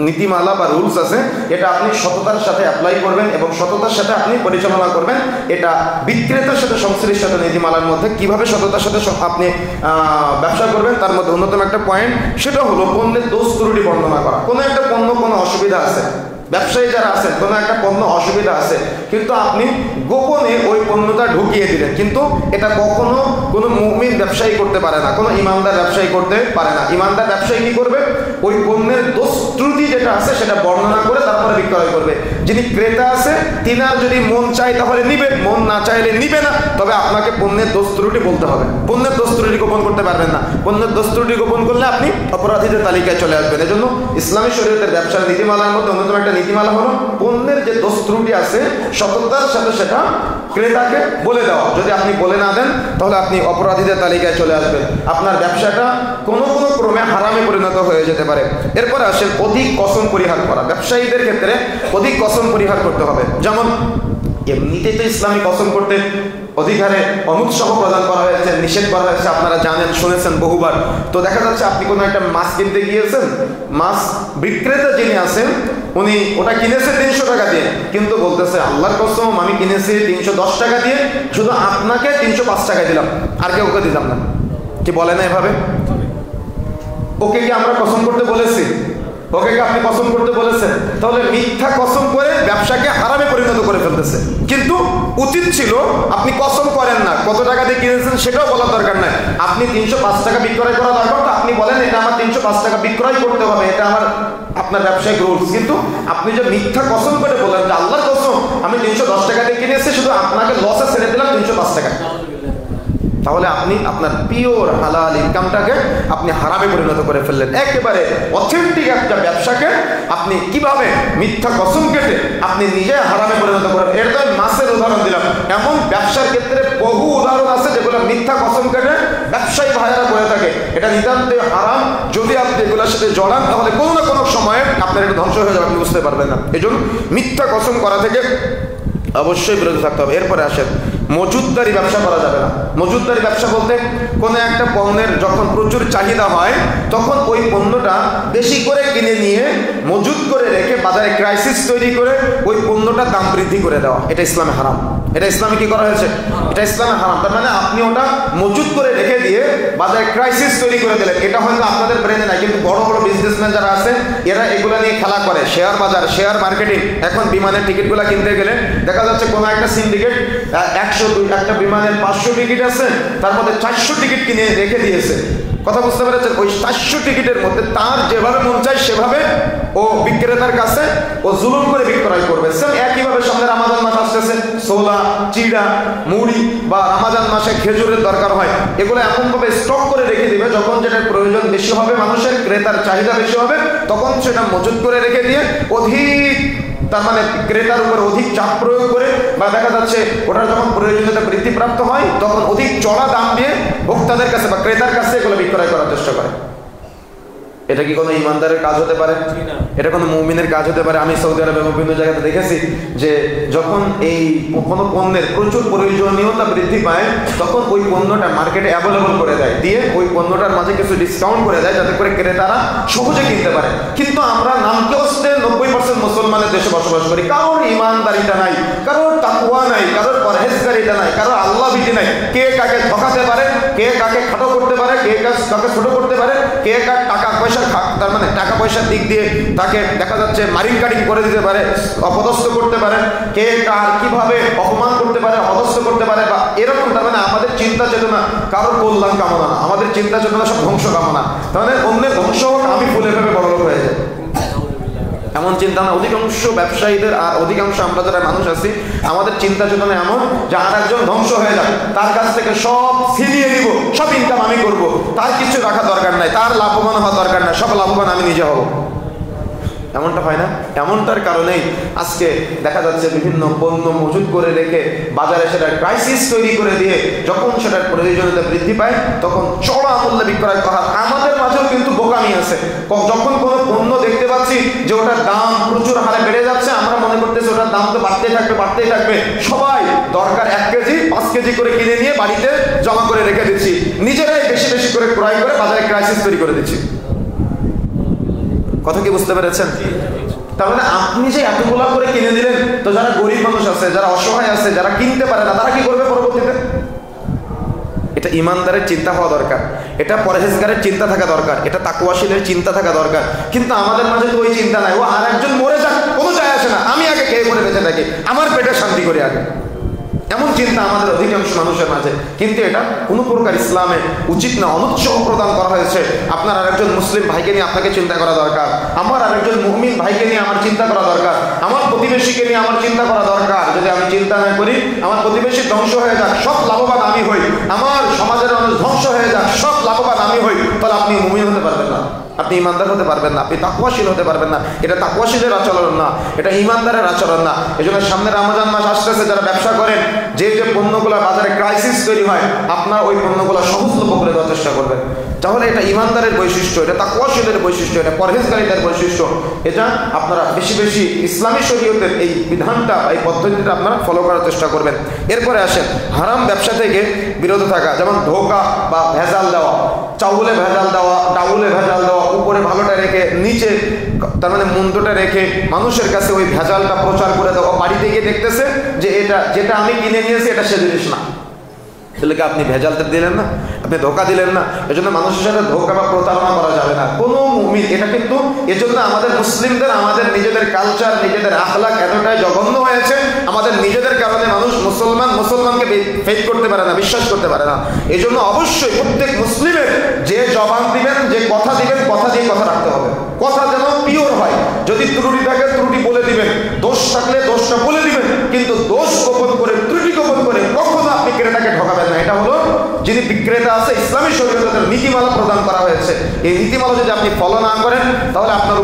নীতিমালা বা রুলস আছে এটা আপনি সততার সাথে অ্যাপ্লাই করবেন এবং সততার সাথে আপনি পরিচালনা করবেন। এটা বিক্রেতার সাথে সংশ্লিষ্ট নীতিমালার মধ্যে কিভাবে সততার সাথে আপনি ব্যবসা করবেন তার মধ্যে অন্যতম একটা পয়েন্ট, সেটা হলো পণ্যের দোষ ত্রুটি বর্ণনা করা। কোনো একটা পণ্য কোনো অসুবিধা আছে, ব্যবসায়ী যারা আছেন কোনো একটা পণ্য অসুবিধা আছে, কিন্তু আপনি গোপনে ওই পণ্যটা ঢুকিয়ে দিলেন, কিন্তু এটা কখনো কোনো মুমিন ব্যবসায়ী করতে পারে না, কোনো ইমানদার ব্যবসায়ী করতে পারে না। ইমানদার ব্যবসায়ী কি করবে? ওই পণ্যের দোষ ত্রুটি যেটা আছে সেটা বর্ণনা করে তারপরে বিক্রয় করবে। যিনি ক্রেতা আছে তিনার যদি মন চায় তাহলে নিবে, মন না চাইলে নিবে না। তবে আপনাকে পণ্যের দোষ ত্রুটি বলতে হবে, পণ্যের দোষ ত্রুটি গোপন করতে পারবেন না। পণ্যের দোষ ত্রুটি গোপন করলে আপনি অপরাধীদের তালিকায় চলে আসবেন। এজন্য ইসলামী শরীয়তের ব্যবসার নীতিমালার মধ্যে অন্যতম একটা নীতিমালা হলো পণ্যের যে দোষ ত্রুটি আছে সততার সাথে সেটা ক্রেতাকে বলে দেওয়া। যদি আপনি বলে না দেন তাহলে আপনি অপরাধীদের তালিকায় চলে আসবেন, আপনার ব্যবসাটা কোনো ক্রমে হারামে পরিণত হয়ে যেতে পারে। এরপরে আসেন অধিক কসম পরিহার করা। ব্যবসায়ীদের ক্ষেত্রে অধিক কসম পরিহার করতে হবে। যেমন এমনিতেই তো ইসলামী কসম করতে অধিকারে অনুৎসাহ প্রদান করা হয়েছে, নিষেধ করা হয়েছে, আপনারা জানেন শুনেছেন বহুবার। তো দেখা যাচ্ছে আপনি কোনো একটা মাছ কিনতে গিয়েছেন, মাছ বিক্রেতা যিনি আছেন উনি ওটা কিনেছে 300 টাকা দিয়ে, কিন্তু বলতেছে আল্লাহর কসম আমি কিনেছি 310 টাকা দিয়ে, শুধু আপনাকে 305 টাকা দিলাম, আর কেউ ওকে দিলাম না। কি বলে না এভাবে? ওকে কি আমরা কসম করতে বলেছি? ওকে কি আপনি কসম করতে বলেছেন? তাহলে মিথ্যা কসম করে ব্যবসাকে হারামে পরিণত করে ফেলতেছে। কিন্তু উচিত ছিল আপনি কসম করেন না, কত টাকা দিয়ে কিনেছেন সেটাও বলার দরকার নাই। আপনি 305 টাকা বিক্রয় করা দরকার, তো আপনি বলেন এটা আমার 305 টাকা বিক্রয় করতে হবে, এটা আপনার ব্যবসায়িক রুলস। কিন্তু আপনি যে মিথ্যা কসম করে বলেন যে আল্লাহর কসম আমি 310 টাকা দিয়ে কিনেছি, শুধু আপনাকে লসে ছেড়ে দিলাম 305 টাকা, তাহলে আপনি আপনার পিওর হালাল ইনকামটাকে আপনি হারামে পরিণত করে ফেললেন। একেবারে অথেন্টিক একটা ব্যবসাকে আপনি কিভাবে মিথ্যা কসম কেটে আপনি নিজে হারামে পরিণত করেন। এর তো মাছের উদাহরণ দিলাম, এমন ব্যবসার ক্ষেত্রে বহু উদাহরণ আছে যেগুলো মিথ্যা কসম কেটে ব্যবসায়ী ভাইয়েরা করে থাকে। এটা নিতান্তই হারাম। যদি আপনি এগুলোর সাথে জড়ান তাহলে কোনো না কোনো সময়ে আপনার এটা ধ্বংস হয়ে যাবে, আপনি বুঝতে পারবেন না। এই জন্য মিথ্যা কসম করা থেকে অবশ্যই বিরত থাকতে হবে। এরপরে আসেন মজুদদারি ব্যবসা করা যাবে না। মজুদদারি ব্যবসা বলতে কোনো একটা পণ্যের যখন প্রচুর চাহিদা হয় তখন ওই পণ্যটা বেশি করে কিনে নিয়ে মজুদ করে রেখে বাজারে ক্রাইসিস তৈরি করে ওই পণ্যটার দাম বৃদ্ধি করে দেওয়া, এটা ইসলামে হারাম। এটা ইসলামে কি করা হয়েছে? এটা ইসলামে হারাম। তার মানে আপনি ওটা মজুদ করে রেখে দিয়ে বাজারে ক্রাইসিস তৈরি করে দিলেন। এটা হয়তো আপনাদের ব্রেনে নাই, কিন্তু বড় বড় বিজনেসম্যান যারা আছে এরা এগুলো নিয়ে খেলা করে। শেয়ার বাজার, শেয়ার মার্কেটিং। এখন বিমানের টিকিটগুলো কিনতে গেলে দেখা যাচ্ছে কোনো একটা সিন্ডিকেট একটা বিমানের 500 টিকিট আছে, তার মধ্যে 400 টিকিট কিনে রেখে দিয়েছে। কথা বুঝতে পেরেছেন? ওই 400 টিকিটের মধ্যে তার যেভাবে মন চায় সেভাবে ও বিক্রেতার কাছে ও জুলুম করে বিক্রয় করবে। একইভাবে সামনে রমাজান মাস আসতেছে, ছোলা, চিড়া, মুড়ি বা রমাজান মাসে খেজুরের দরকার হয়, এগুলো এমনভাবে স্টক করে রেখে দিবে যখন যেটার প্রয়োজন বেশি হবে, মানুষের ক্রেতার চাহিদা বেশি হবে, তখন সেটা মজুত করে রেখে দিয়ে অধিক, তার মানে ক্রেতার উপর অধিক চাপ প্রয়োগ করে বা দেখা যাচ্ছে ওটার যখন প্রয়োজনীয়তা বৃদ্ধিপ্রাপ্ত হয় তখন অধিক চড়া দাম দিয়ে ভোক্তাদের কাছে বা ক্রেতার কাছে এগুলো বিক্রয় করার চেষ্টা করে। এটা কি কোনো ইমানদারের কাজ হতে পারে? এটা কোনো মুমিনের কাজ হতে পারে? আমি সৌদি আরবে বিভিন্ন জায়গাতে দেখেছি যে যখন এই কোনো পণ্যের প্রচুর প্রয়োজনীয়তা বৃদ্ধি পায় তখন ওই পণ্যটা মার্কেটে অ্যাভেলেবল করে দেয়, দিয়ে ওই পণ্যটার মাঝে কিছু ডিসকাউন্ট করে দেয় যাতে করে ক্রেতারা সহজে কিনতে পারে। কিন্তু আমরা নামকে হচ্ছে 90% মুসলমানের দেশে বসবাস করি, কারোর ইমানদারিটা নাই, কারোর তাকওয়া নাই, কারোর পরহেজগারিটা নাই, কারোর আল্লাহ ভীতি নাই। কে কাকে ঠকাতে পারে, কে কাকে খাটো করতে পারে, কে কাকে ছোট করতে পারে, কে কার টাকা পয়সা, তার মানে টাকা পয়সার দিক দিয়ে তাকে দেখা যাচ্ছে মারিং কাটিং করে দিতে পারে, অপদস্থ করতে পারে, কে কার কিভাবে অপমান করতে পারে, অপদস্থ করতে পারে, বা এরকম। তার মানে আমাদের চিন্তা চেতনা কারোর কল্যাণ কামনা না, আমাদের চিন্তা চেতনা সব ধ্বংস কামনা। তার মানে অন্যের ধ্বংস হোক, আমি ফুলে ভেবে বড় লোক হয়ে যাই, এমন চিন্তা না। অধিকাংশ ব্যবসায়ীদের আর অধিকাংশ আমরা যারা মানুষ আছি, আমাদের চিন্তা চেতনা এমন যে আর একজন ধ্বংস হয়ে যাবে, তার কাছ থেকে সব ছিনিয়ে নিব, সব ইনকাম আমি করব, তার কিছু রাখা দরকার নাই, তার লাভবান হওয়া দরকার নাই, সব লাভবান আমি নিজে হব। এমনটা হয় না? এমনটার কারণেই আজকে দেখা যাচ্ছে বিভিন্ন পণ্য মজুত করে রেখে বাজারে সেটার ক্রাইসিস তৈরি করে দিয়ে যখন সেটার প্রয়োজনীয়তা বৃদ্ধি পায় তখন চড়া মূল্যে বিক্রয় করা। আমাদের মাঝেও কিন্তু বোকামি আছে। যখন কোনো পণ্য দেখতে পাচ্ছি যে ওটার দাম প্রচুর হারে বেড়ে যাচ্ছে, আমরা মনে করতেছি ওটার দাম তো বাড়তেই থাকবে, সবাই দরকার 1 কেজি 5 কেজি করে কিনে নিয়ে বাড়িতে জমা করে রেখে দিচ্ছি, নিজেরাই বেশি বেশি করে ক্রয় করে বাজারে ক্রাইসিস তৈরি করে দিচ্ছি। কথা কি বুঝতে পেরেছেন? তার মানে আপনি যে এতগুলা করে কিনে দিলেন, তো যারা গরিব মানুষ আছে, যারা অসহায় আছে, যারা কিনতে পারে না, তারা কি করবে পরবর্তীতে? এটা ইমানদারের চিন্তা হওয়া দরকার, এটা পরহেজগারের চিন্তা থাকা দরকার, এটা তাকওয়াশীলের চিন্তা থাকা দরকার। কিন্তু আমাদের মাঝে তো ওই চিন্তা নাই। ও আর একজন মরে যাক, কোনো যায় আসে না, আমি আগে খেয়ে পড়ে বেঁচে থাকি, আমার পেটে শান্তি করে আগে, এমন চিন্তা আমাদের অধিকাংশ মানুষের মাঝে। কিন্তু এটা কোনো প্রকার ইসলামে উচিত না, অনুৎসাহ প্রদান করা হয়েছে। আপনার আরেকজন মুসলিম ভাইকে নিয়ে আপনাকে চিন্তা করা দরকার, আমার আরেকজন মুমিন ভাইকে নিয়ে আমার চিন্তা করা দরকার, আমার প্রতিবেশীকে নিয়ে আমার চিন্তা করা দরকার। যদি আমি চিন্তা না করি আমার প্রতিবেশী ধ্বংস হয়ে যাক, সব লাভবান আমি হই, আমার সমাজের মানুষ ধ্বংস হয়ে যাক, সব লাভবান আমি হই, তাহলে আপনি মুমিন হতে পারবেন না, আপনি ইমানদার হতে পারবেন না, আপনি তাকওয়াশীল হতে পারবেন না। এটা তাকওয়াশীলের আচরণ না, এটা ইমানদারের আচরণ না। এই জন্য সামনে রমজান মাস আসতেছে, যারা ব্যবসা করেন, যে যে পণ্যগুলো বাজারে ক্রাইসিস তৈরি হয়, আপনার ওই পণ্যগুলো সহজলভ্য করে দেওয়ার চেষ্টা করবেন। তাহলে এটা ইমানদারের বৈশিষ্ট্য, এটা তাকওয়াশীলের বৈশিষ্ট্য, এটা পরহেজগারীদের বৈশিষ্ট্য। এটা আপনারা বেশি বেশি ইসলামী শরীয়তের এই বিধানটা, এই পদ্ধতিটা আপনারা ফলো করার চেষ্টা করবেন। এরপরে আসেন হারাম ব্যবসা থেকে বিরত থাকা, যেমন ধোঁকা বা ভেজাল দেওয়া, চাউলে ভেজাল দেওয়া, ডাউলে ভেজাল দেওয়া, উপরে ভালোটা রেখে নিচে তার মানে মন্দটা রেখে মানুষের কাছে ওই ভেজালটা প্রচার করে দেওয়া। বাড়িতে গিয়ে দেখতেছে যে এটা যেটা আমি কিনে নিয়েছি এটা সে জিনিস না, তাহলে কি আপনি ভেজালটা দিলেন না, আপনি ধোঁকা দিলেন না? এজন্য মানুষের সাথে ধোঁকা বা প্রতারণা করা যাবে না কোনো মুমিন। এটা কিন্তু এজন্য আমাদের মুসলিমদের, আমাদের নিজেদের কালচার, নিজেদের আখলাক এতটাই জঘন্য হয়েছে, আমাদের নিজেদের কারণে মানুষ মুসলমানকে ফেক করতে পারে না, বিশ্বাস করতে পারে না। এই জন্য অবশ্যই প্রত্যেক মুসলিমের যে জবান দিবেন, যে কথা দিবেন, কথা দিয়ে কথা রাখতে হবে, কথা যেন পিওর হয়। যদি ত্রুটি থাকে ত্রুটি বলে দিবেন, দোষ থাকলে দোষটা বলে দিবেন, কিন্তু দোষ গোপন করে, ত্রুটি গোপন করে কখনো আপনি ক্রেতাকে ঠকাবেন না। এটা হলো যিনি বিক্রেতা আছে, ইসলামী শরীয়তের নীতিমালা প্রদান করা হয়েছে। এই নীতিমালা যদি আপনি ফলো না করেন, তাহলে আপনার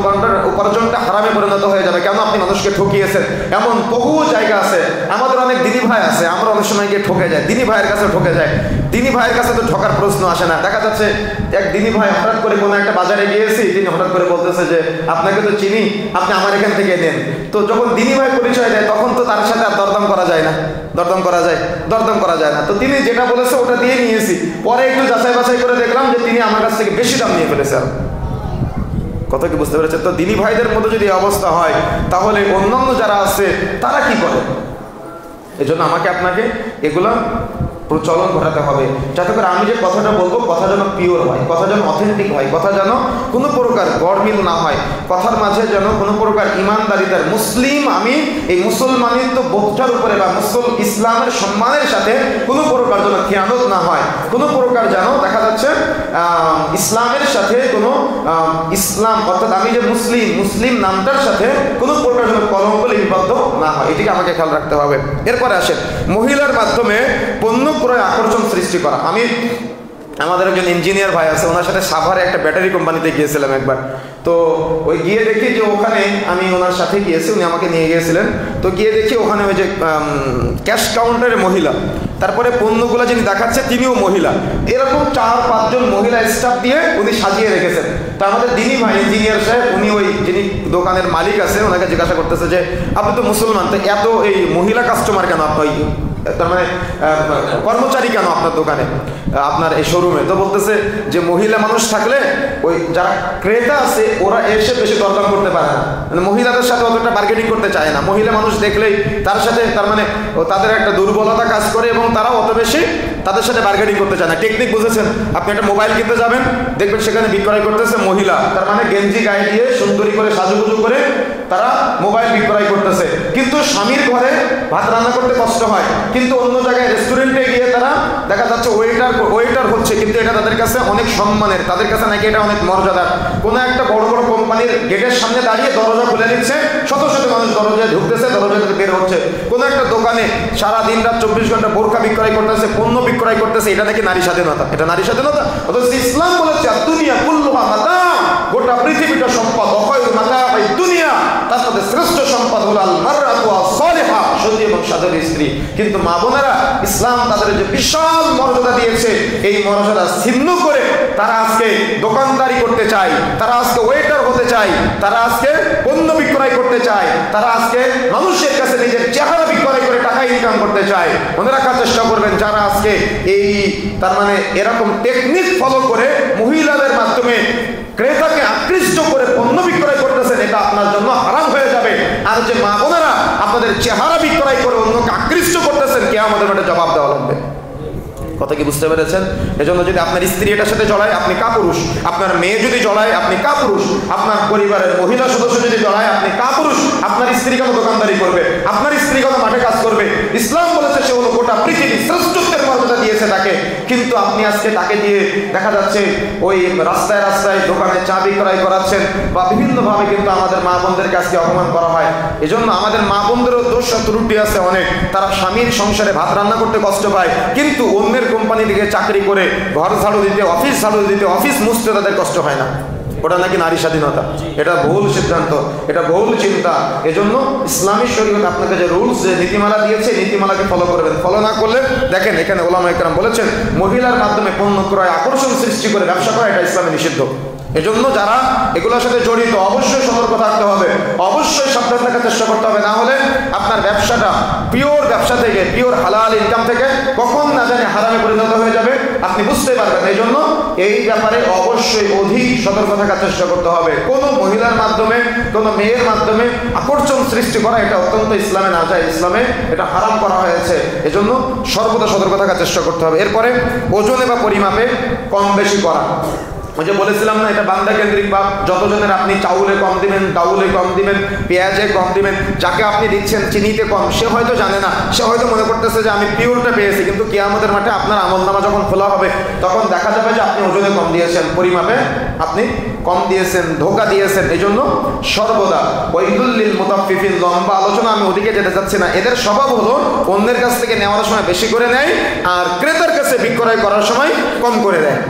উপার্জনটা হারামে পরিণত হয়ে যাবে। কেন? আপনি মানুষকে ঠকিয়েছেন। এমন বহু জায়গা আছে, আমাদের অনেক দিনী ভাই আছে, আমরা অনেক সময় গিয়ে ঠকে যাই, দিনী ভাইয়ের কাছে ঠকে যায়। দিনী ভাইয়ের কাছে তো ঠকার প্রশ্ন আসে না। দেখা যাচ্ছে এক দিনী ভাই হঠাৎ করে কোনো একটা বাজারে গিয়েছি, তিনি হঠাৎ করে বলতেছে যে আপনাকে তো চিনি, আপনি আমার এখান থেকে নেন। তো যখন দিনী ভাই পরিচয় দেয়, তখন তো তার সাথে আর দরদাম করা যায় না, দরদাম করা যায় না। তো তিনি যেটা বলেছে ওটা দিয়ে নিয়েছি। পরে একটু যাচাই বাছাই করে দেখলাম যে তিনি আমার কাছ থেকে বেশি দাম নিয়ে ফেলেছেন। কথা কি বুঝতে পেরেছেন? তো দিনী ভাইদের মধ্যে যদি অবস্থা হয়, তাহলে অন্যান্য যারা আছে তারা কি করে? এজন্য আমাকে আপনাকে এগুলা প্রচলন ঘটাতে হবে, যাতে করে আমি যে কথাটা বলবো কথা যেন পিওর হয়, কথা যেন অথেন্টিক হয়, কথা যেন কোনো প্রকার গড়মিল না হয়, কথার মাঝে যেন কোনো প্রকার ইমানদারিতার, মুসলিম আমি এই মুসলমানিত্ব বোধটার উপরে বা ইসলামের সম্মানের সাথে কোনো প্রকার যেন খেয়ানত না হয়, কোনো প্রকার যেন দেখা যাচ্ছে ইসলামের সাথে কোনো ইসলাম অর্থাৎ আমি যে মুসলিম নামটার সাথে কোনো প্রকার যেন কলঙ্ক লিপিবদ্ধ না হয়, এটিকে আমাকে খেয়াল রাখতে হবে। এরপরে আসেন মহিলার মাধ্যমে পণ্য ক্রয় আকর্ষণ সৃষ্টি করা। আমাদের একজন ইঞ্জিনিয়ার ভাই আছে, ওনার সাথে সাভারে একটা ব্যাটারি কোম্পানিতে গিয়েছিলাম একবার। তো ওই গিয়ে দেখি যে ওখানে আমি ওনার সাথে গিয়েছি, উনি আমাকে নিয়ে গিয়েছিলেন। তো গিয়ে দেখি ওখানে ওই যে ক্যাশ কাউন্টারের মহিলা, তারপরে পণ্যগুলো যিনি দেখাচ্ছে তিনিও মহিলা, এরকম 4-5 জন মহিলা স্টাফ দিয়ে উনি সাজিয়ে রেখেছেন। তো আমাদের দিনী ভাই ইঞ্জিনিয়ার সাহেব, উনি ওই যিনি দোকানের মালিক আছে ওনাকে জিজ্ঞাসা করতেছে যে আপনি তো মুসলমান, তো এত এই মহিলা কাস্টমার কেন, আপনার তার মানে কর্মচারী কেন আপনার দোকানে, আপনার এই শোরুমে? তো বলতেছে যে মহিলা মানুষ থাকলে ওই যারা ক্রেতা আছে ওরা এসে বেশি দরদাম করতে পারে না, মানে মহিলাদের সাথে অতটা বার্গেনিং করতে চায় না। মহিলা মানুষ দেখলেই তার সাথে তার মানে তাদের একটা দুর্বলতা কাজ করে এবং তারা অত বেশি তাদের সাথে বার্গেনিং করতে চায় না। টেকনিক বুঝেছেন? আপনি একটা মোবাইল কিনতে যাবেন, দেখবেন সেখানে বিক্রয় করতেছে মহিলা, তার মানে গেঞ্জি গায়ে দিয়ে সুন্দরী করে সাজুগুজু করে তারা মোবাইল বিক্রয় করতেছে। কিন্তু স্বামীর ঘরে ভাত রান্না করতে কষ্ট হয়, কিন্তু অন্য জায়গায় রেস্টুরেন্টে গিয়ে তারা দেখা যাচ্ছে ওয়েটার হচ্ছে, কিন্তু এটা তাদের কাছে অনেক সম্মানের, তাদের কাছে নাকি এটা অনেক মর্যাদার। কোনো একটা বড় বড় কোম্পানির গেটের সামনে দাঁড়িয়ে দরজা খুলে নিচ্ছে, শত শত মানুষ দরজায় ঢুকতেছে, দরজা থেকে বের হচ্ছে। কোনো একটা দোকানে সারা দিন রাত 24 ঘন্টা বোরকা বিক্রয় করতেছে, পণ্য বিক্রয় করতেছে, এটা নাকি নারী স্বাধীনতা। এটা নারী স্বাধীনতা? অথচ ইসলাম বলেছে দুনিয়া কুল্লুহা মাতা, গোটা পৃথিবীটা সম্পদ, অখয়রু মাতাঈ দুনিয়া, তার মধ্যে শ্রেষ্ঠ সম্পদ হলো আল মারআতু আস-সালিহা, সতী এবং সাধুর স্ত্রী। কিন্তু মা বোনেরা, ইসলাম তাদের যে বিশাল মর্যাদা দিয়েছে, এই মর্যাদা ছিন্ন করে তারা আজকে দোকানদারি করতে চায়, তারা আজকে ওয়েটার হতে চায়, তারা আজকে পণ্য বিক্রয় করতে চায়, তারা আজকে মানুষের কাছে নিজের চেহারা বিক্রয় করে টাকা ইনকাম করতে চায়। মনে রাখার চেষ্টা করবেন, যারা আজকে এই তার মানে এরকম টেকনিক ফলো করে মহিলাদের মাধ্যমে ক্রেতাকে আকৃষ্ট করে পণ্য বিক্রয় করতেছেন, এটা আপনার জন্য হারাম হয়ে যাবে। আর যে মা বোনেরা আপনাদের চেহারা বিক্রয় করে অন্যকে আকৃষ্ট করতেছেন, কে আমাদের মাঠে জবাব দেওয়া লাগবে। কথা কি বুঝতে পেরেছেন? এজন্য যদি আপনার স্ত্রী এটার সাথে জড়ায়, আপনি কাপুরুষ। আপনার মেয়ে যদি জড়ায়, আপনি কাপুরুষ। আপনার পরিবারের মহিলা সদস্য যদি জড়ায়, আপনি কাপুরুষ। আপনার স্ত্রী কেন দোকানদারি করবে? আপনার স্ত্রী কেন মাঠে কাজ করবে? ইসলাম বলেছে সে হলো গোটা পৃথিবী, শ্রেষ্ঠত্বের মর্যাদা দিয়েছে তাকে। কিন্তু আপনি আজকে তাকে দিয়ে দেখা যাচ্ছে ওই রাস্তায় রাস্তায় দোকানে চা বিক্রয় করাচ্ছেন, বা বিভিন্নভাবে কিন্তু আমাদের মা বোনদেরকে আজকে অপমান করা হয়। এজন্য আমাদের মা বোনদেরও দোষ ত্রুটি আছে অনেক। তারা স্বামীর সংসারে ভাত রান্না করতে কষ্ট পায়, কিন্তু অন্যের কোম্পানি থেকে চাকরি করে ঘর ঝাড়ু দিতে, অফিস ঝাড়ু দিতে, অফিস মুছতে তাদের কষ্ট হয় না। ওটা নাকি নারী স্বাধীনতা। এটা ভুল সিদ্ধান্ত, এটা ভুল চিন্তা। এজন্য ইসলামী শরীয়ত আপনাকে যে রুলস, যে নীতিমালা দিয়েছে, নীতিমালাকে ফলো করবেন। ফলো না করলে দেখেন, এখানে ওলামা ইকরাম বলেছেন মহিলার মাধ্যমে পণ্য ক্রয়, আকর্ষণ সৃষ্টি করে ব্যবসা করা, এটা ইসলামে নিষিদ্ধ। এজন্য যারা এগুলোর সাথে জড়িত, অবশ্যই সতর্ক থাকতে হবে, অবশ্যই সাবধান থাকার চেষ্টা করতে হবে। না হলে আপনার ব্যবসাটা পিওর ব্যবসা থেকে, পিওর হালাল ইনকাম থেকে কখন না জানি হারামে পরিণত হয়ে যাবে, আপনি বুঝতে পারবেন। এই জন্য এই ব্যাপারে অবশ্যই অধিক সতর্ক থাকার চেষ্টা করতে হবে। কোনো মহিলার মাধ্যমে, কোনো মেয়ের মাধ্যমে আকর্ষণ সৃষ্টি করা, এটা অত্যন্ত ইসলামে না যায়, ইসলামে এটা হারাম করা হয়েছে। এজন্য সর্বদা সতর্ক থাকার চেষ্টা করতে হবে। এরপরে ওজনে বা পরিমাপে কম বেশি করা। ওই যে বলেছিলাম না, এটা বান্দা কেন্দ্রিক ভাব। যতজনের আপনি চাউলে কম দিবেন, ডাউলে কম দিবেন, পেঁয়াজে কম দিবেন, যাকে আপনি দিচ্ছেন চিনিতে কম, সে হয়তো জানে না, সে হয়তো মনে করতেছে যে আমি পিওরটা পেয়েছি। কিন্তু কিয়ামতের মাঠে আপনার আমলনামা যখন খোলা হবে, তখন দেখা যাবে যে আপনি ওজনে কম দিয়েছেন, পরিমাপে আপনি কম দিয়েছেন, ধোঁকা দিয়েছেন। এই জন্য সর্বদা ওয়াইলুল লিল মুতাফফিফিন, লম্বা আলোচনা, আমি ওদিকে যেতে চাচ্ছি না। এদের স্বভাব হলো অন্যের কাছ থেকে নেওয়ার সময় বেশি করে নেয়, আর ক্রেতার কাছে বিক্রয় করার সময় কম করে দেয়।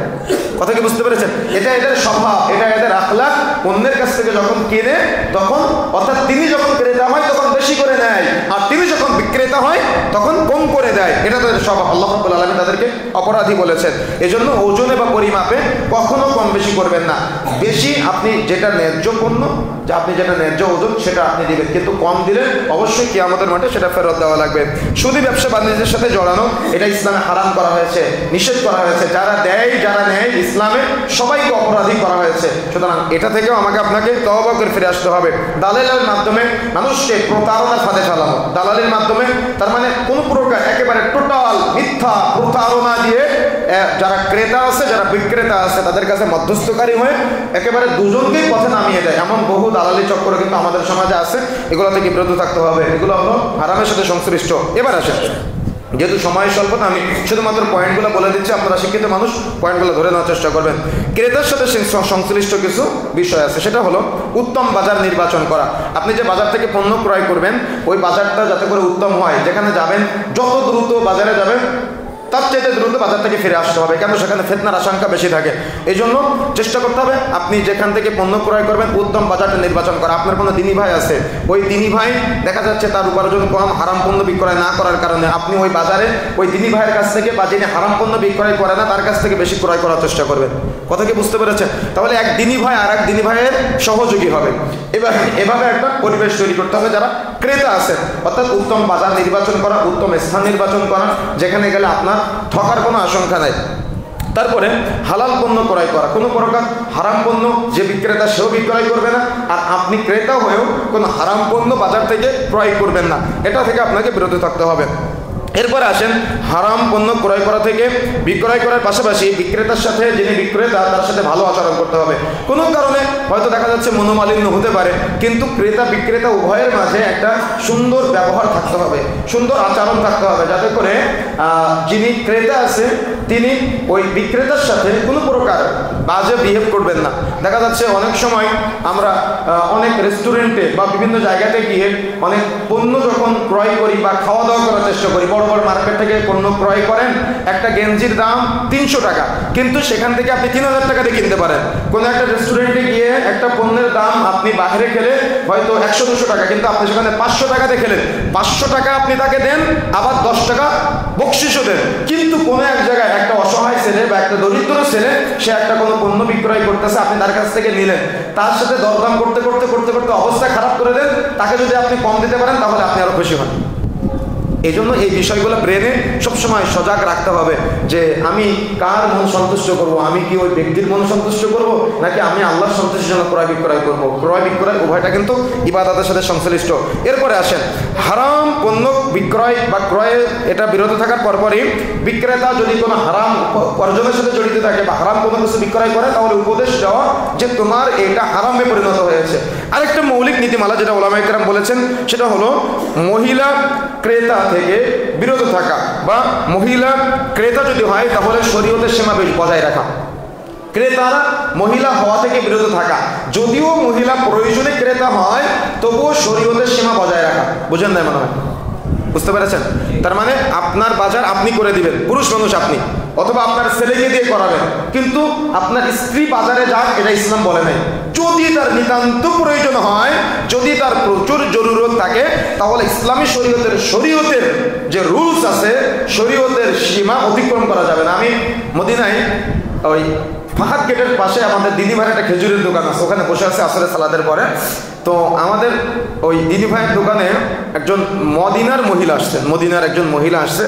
কথা কি বুঝতে পেরেছেন? এটা এদের স্বভাব, এটা এদের আখলাক। অন্যের কাছ থেকে যখন কিনে, তখন অর্থাৎ তিনি যখন ক্রেতা হয় তখন বেশি করে নেয়, আর তিনি যখন বিক্রেতা হয় তখন কম করে দেয়। এটা তাদের স্বভাব। আল্লাহ রাব্বুল আলামিন তাদেরকে অপরাধী বলেছেন। এজন্য ওজনে বা পরিমাপে কখনো কম বেশি করবেন না। বেশি আপনি যেটা ন্যায্য পণ্য, যে আপনি যেটা ন্যায্য ওজন, সেটা আপনি দিবেন, কিন্তু কম দিলে অবশ্যই কিয়ামতের মাঠে সেটা ফেরত দেওয়া লাগবে। শুধু ব্যবসা বাণিজ্যের সাথে জড়ানো, এটা ইসলামে হারাম করা হয়েছে, নিষেধ করা হয়েছে। যারা দেয়, যারা নেয়, ইসলামে সবাইকে অপরাধী করা হয়েছে। সুতরাং এটা থেকেও আমাকে আপনাকে তওবা করে ফিরে আসতে হবে। দালালের মাধ্যমে মানুষকে প্রতারণার ফাঁদে ফেলানো, দালালের মাধ্যমে তার মানে কোন প্রকার একেবারে টোটাল মিথ্যা প্রতারণা দিয়ে যারা ক্রেতা আছে, যারা বিক্রেতা আছে, তাদের কাছে মধ্যস্থকারী হয়ে একেবারে দুজনকেই পথে নামিয়ে দেয়, এমন বহু দালালি চক্র কিন্তু আমাদের সমাজে আছে। এগুলো থেকে বিরত থাকতে হবে। এগুলো হলো হারামের সাথে সংশ্লিষ্ট। এবার আসেন, যেহেতু সময় স্বল্পতা, আমি শুধুমাত্র পয়েন্টগুলো বলে দিচ্ছি, আপনারা শিক্ষিত মানুষ, পয়েন্টগুলো ধরে নেওয়ার চেষ্টা করবেন। ক্রেতার সাথে সংশ্লিষ্ট কিছু বিষয় আছে, সেটা হলো উত্তম বাজার নির্বাচন করা। আপনি যে বাজার থেকে পণ্য ক্রয় করবেন, ওই বাজারটা যাতে করে উত্তম হয়। যেখানে যাবেন, যত দ্রুত বাজারে যাবেন, তার চাইতে দ্রুত বাজার থেকে ফিরে আসতে হবে, কেন সেখানে ফিতনার আশঙ্কা বেশি থাকে। এই জন্য চেষ্টা করতে হবে আপনি যেখান থেকে পণ্য ক্রয় করবেন, উত্তম বাজারটা নির্বাচন করা। আপনার কোনো দিনী ভাই আছে, ওই দিনী ভাই দেখা যাচ্ছে তার উপার্জন কম, হারাম পণ্য বিক্রয় না করার কারণে আপনি ওই বাজারে ওই দিনী ভাইয়ের কাছ থেকে, বা যিনি হারাম পণ্য বিক্রয় করে না, তার কাছ থেকে বেশি ক্রয় করার চেষ্টা করবেন। কথা কি বুঝতে পেরেছেন? তাহলে এক দিনী ভাই আর এক দিনী ভাইয়ের সহযোগী হবে। এভাবে একটা পরিবেশ তৈরি করতে হবে যারা ক্রেতা আছে, অর্থাৎ উত্তম বাজার নির্বাচন করা, উত্তম স্থান নির্বাচন করা, যেখানে গেলে আপনার ঠকার কোনো আশঙ্কা নাই। তারপরে হালাল পণ্য ক্রয় করা, কোনো প্রকার হারাম পণ্য যে বিক্রেতা সেও বিক্রয় করবে না, আর আপনি ক্রেতা হয়েও কোনো হারাম পণ্য বাজার থেকে ক্রয় করবেন না। এটা থেকে আপনাকে বিরত থাকতে হবে। এরপরে আসেন হারাম পণ্য ক্রয় করা থেকে বিক্রয় করার পাশাপাশি বিক্রেতার সাথে যিনি বিক্রেতা তার সাথে ভালো আচরণ করতে হবে। কোনো কারণে হয়তো দেখা যাচ্ছে মনোমালিন্য হতে পারে, কিন্তু ক্রেতা বিক্রেতা উভয়ের মাঝে একটা সুন্দর ব্যবহার থাকতে হবে, সুন্দর আচরণ থাকতে হবে, যাতে করে যিনি ক্রেতা আছে তিনি ওই বিক্রেতার সাথে কোনো প্রকার বাজে বিহেভ করবেন না। দেখা যাচ্ছে অনেক সময় আমরা অনেক রেস্টুরেন্টে বা বিভিন্ন জায়গাতে গিয়ে অনেক পণ্য যখন ক্রয় করি বা খাওয়া দাওয়া করার চেষ্টা করি, বড় বড় মার্কেট থেকে পণ্য ক্রয় করেন, একটা গেঞ্জির দাম 300 টাকা, কিন্তু সেখান থেকে আপনি 3000 টাকা দিয়ে কিনতে পারেন। কোনো একটা রেস্টুরেন্টে গিয়ে একটা পণ্যের দাম আপনি বাইরে খেলে হয়তো 100-200 টাকা, কিন্তু আপনি সেখানে 500 টাকাতে খেলেন, 500 টাকা আপনি তাকে দেন, আবার 10 টাকা বকশিশও দেন। কিন্তু কোনো এক জায়গায় একটা অসহায় ছেলে বা একটা দরিদ্র ছেলে সে একটা কোনো পণ্য বিক্রয় করতেছে, আপনি তার কাছ থেকে নিলেন, তার সাথে দরদাম করতে করতে করতে করতে অবস্থা খারাপ করে দেন, তাকে যদি আপনি কম দিতে পারেন তাহলে আপনি আরো খুশি হন। এই জন্য এই বিষয়গুলো ব্রেনে সবসময় সজাগ রাখতে হবে যে আমি কার মন সন্তুষ্ট করব, আমি কি ওই ব্যক্তির মন সন্তুষ্ট করব নাকি আমি আল্লাহর সন্তুষ্টির জন্য ক্রয় বিক্রয় করব। ক্রয় বিক্রয় উভয়টা কিন্তু ইবাদতের সাথে সংশ্লিষ্ট। এরপরে আসেন হারাম পণ্য বিক্রয় বা ক্রয়ে এটা বিরত থাকার পরপরই বিক্রেতা যদি কোনো হারাম অর্জনের সাথে জড়িত থাকে বা হারাম কোনো কিছু বিক্রয় করে তাহলে উপদেশ দেওয়া যে তোমার এটা হারামে পরিণত হয়েছে। আরেকটা মৌলিক নীতিমালা যেটা ওলামায়ে কেরাম বলেছেন সেটা হলো মহিলা ক্রেতা থেকে বিরত থাকা, বা মহিলা ক্রেতা যদি হয় তাহলে শরীয়তের সীমা বজায় রাখা। ক্রেতারা মহিলা হওয়া থেকে বিরত থাকা, যদিও মহিলা প্রয়োজনে ক্রেতা হয় তবুও শরীয়তের সীমা বজায় রাখা। বুঝেন না মনে হয়? বুঝতে পেরেছেন? তার মানে আপনার বাজার আপনি করে দিবেন, পুরুষ মানুষ আপনি, অথবা আপনার ছেলেকে দিয়ে করাবেন, কিন্তু আপনার স্ত্রী বাজারে যাক এটা ইসলাম বলে নাই। যদি তার নিতান্ত প্রয়োজন হয়, যদি তার প্রচুর জরুরত থাকে, তাহলে ইসলামী শরীয়তের যে রুলস আছে, শরীয়তের সীমা অতিক্রম করা যাবে না। আমি মদিনায় ওই ফাহাদ গেটের পাশে আমাদের দিদিভাইয়ের একটা খেজুরের দোকান আছে, ওখানে বসে আছে আসরে সালাদের পরে। তো আমাদের ওই দিদিভাইয়ের দোকানে একজন মদিনার মহিলা আসছেন, মদিনার একজন মহিলা আসছে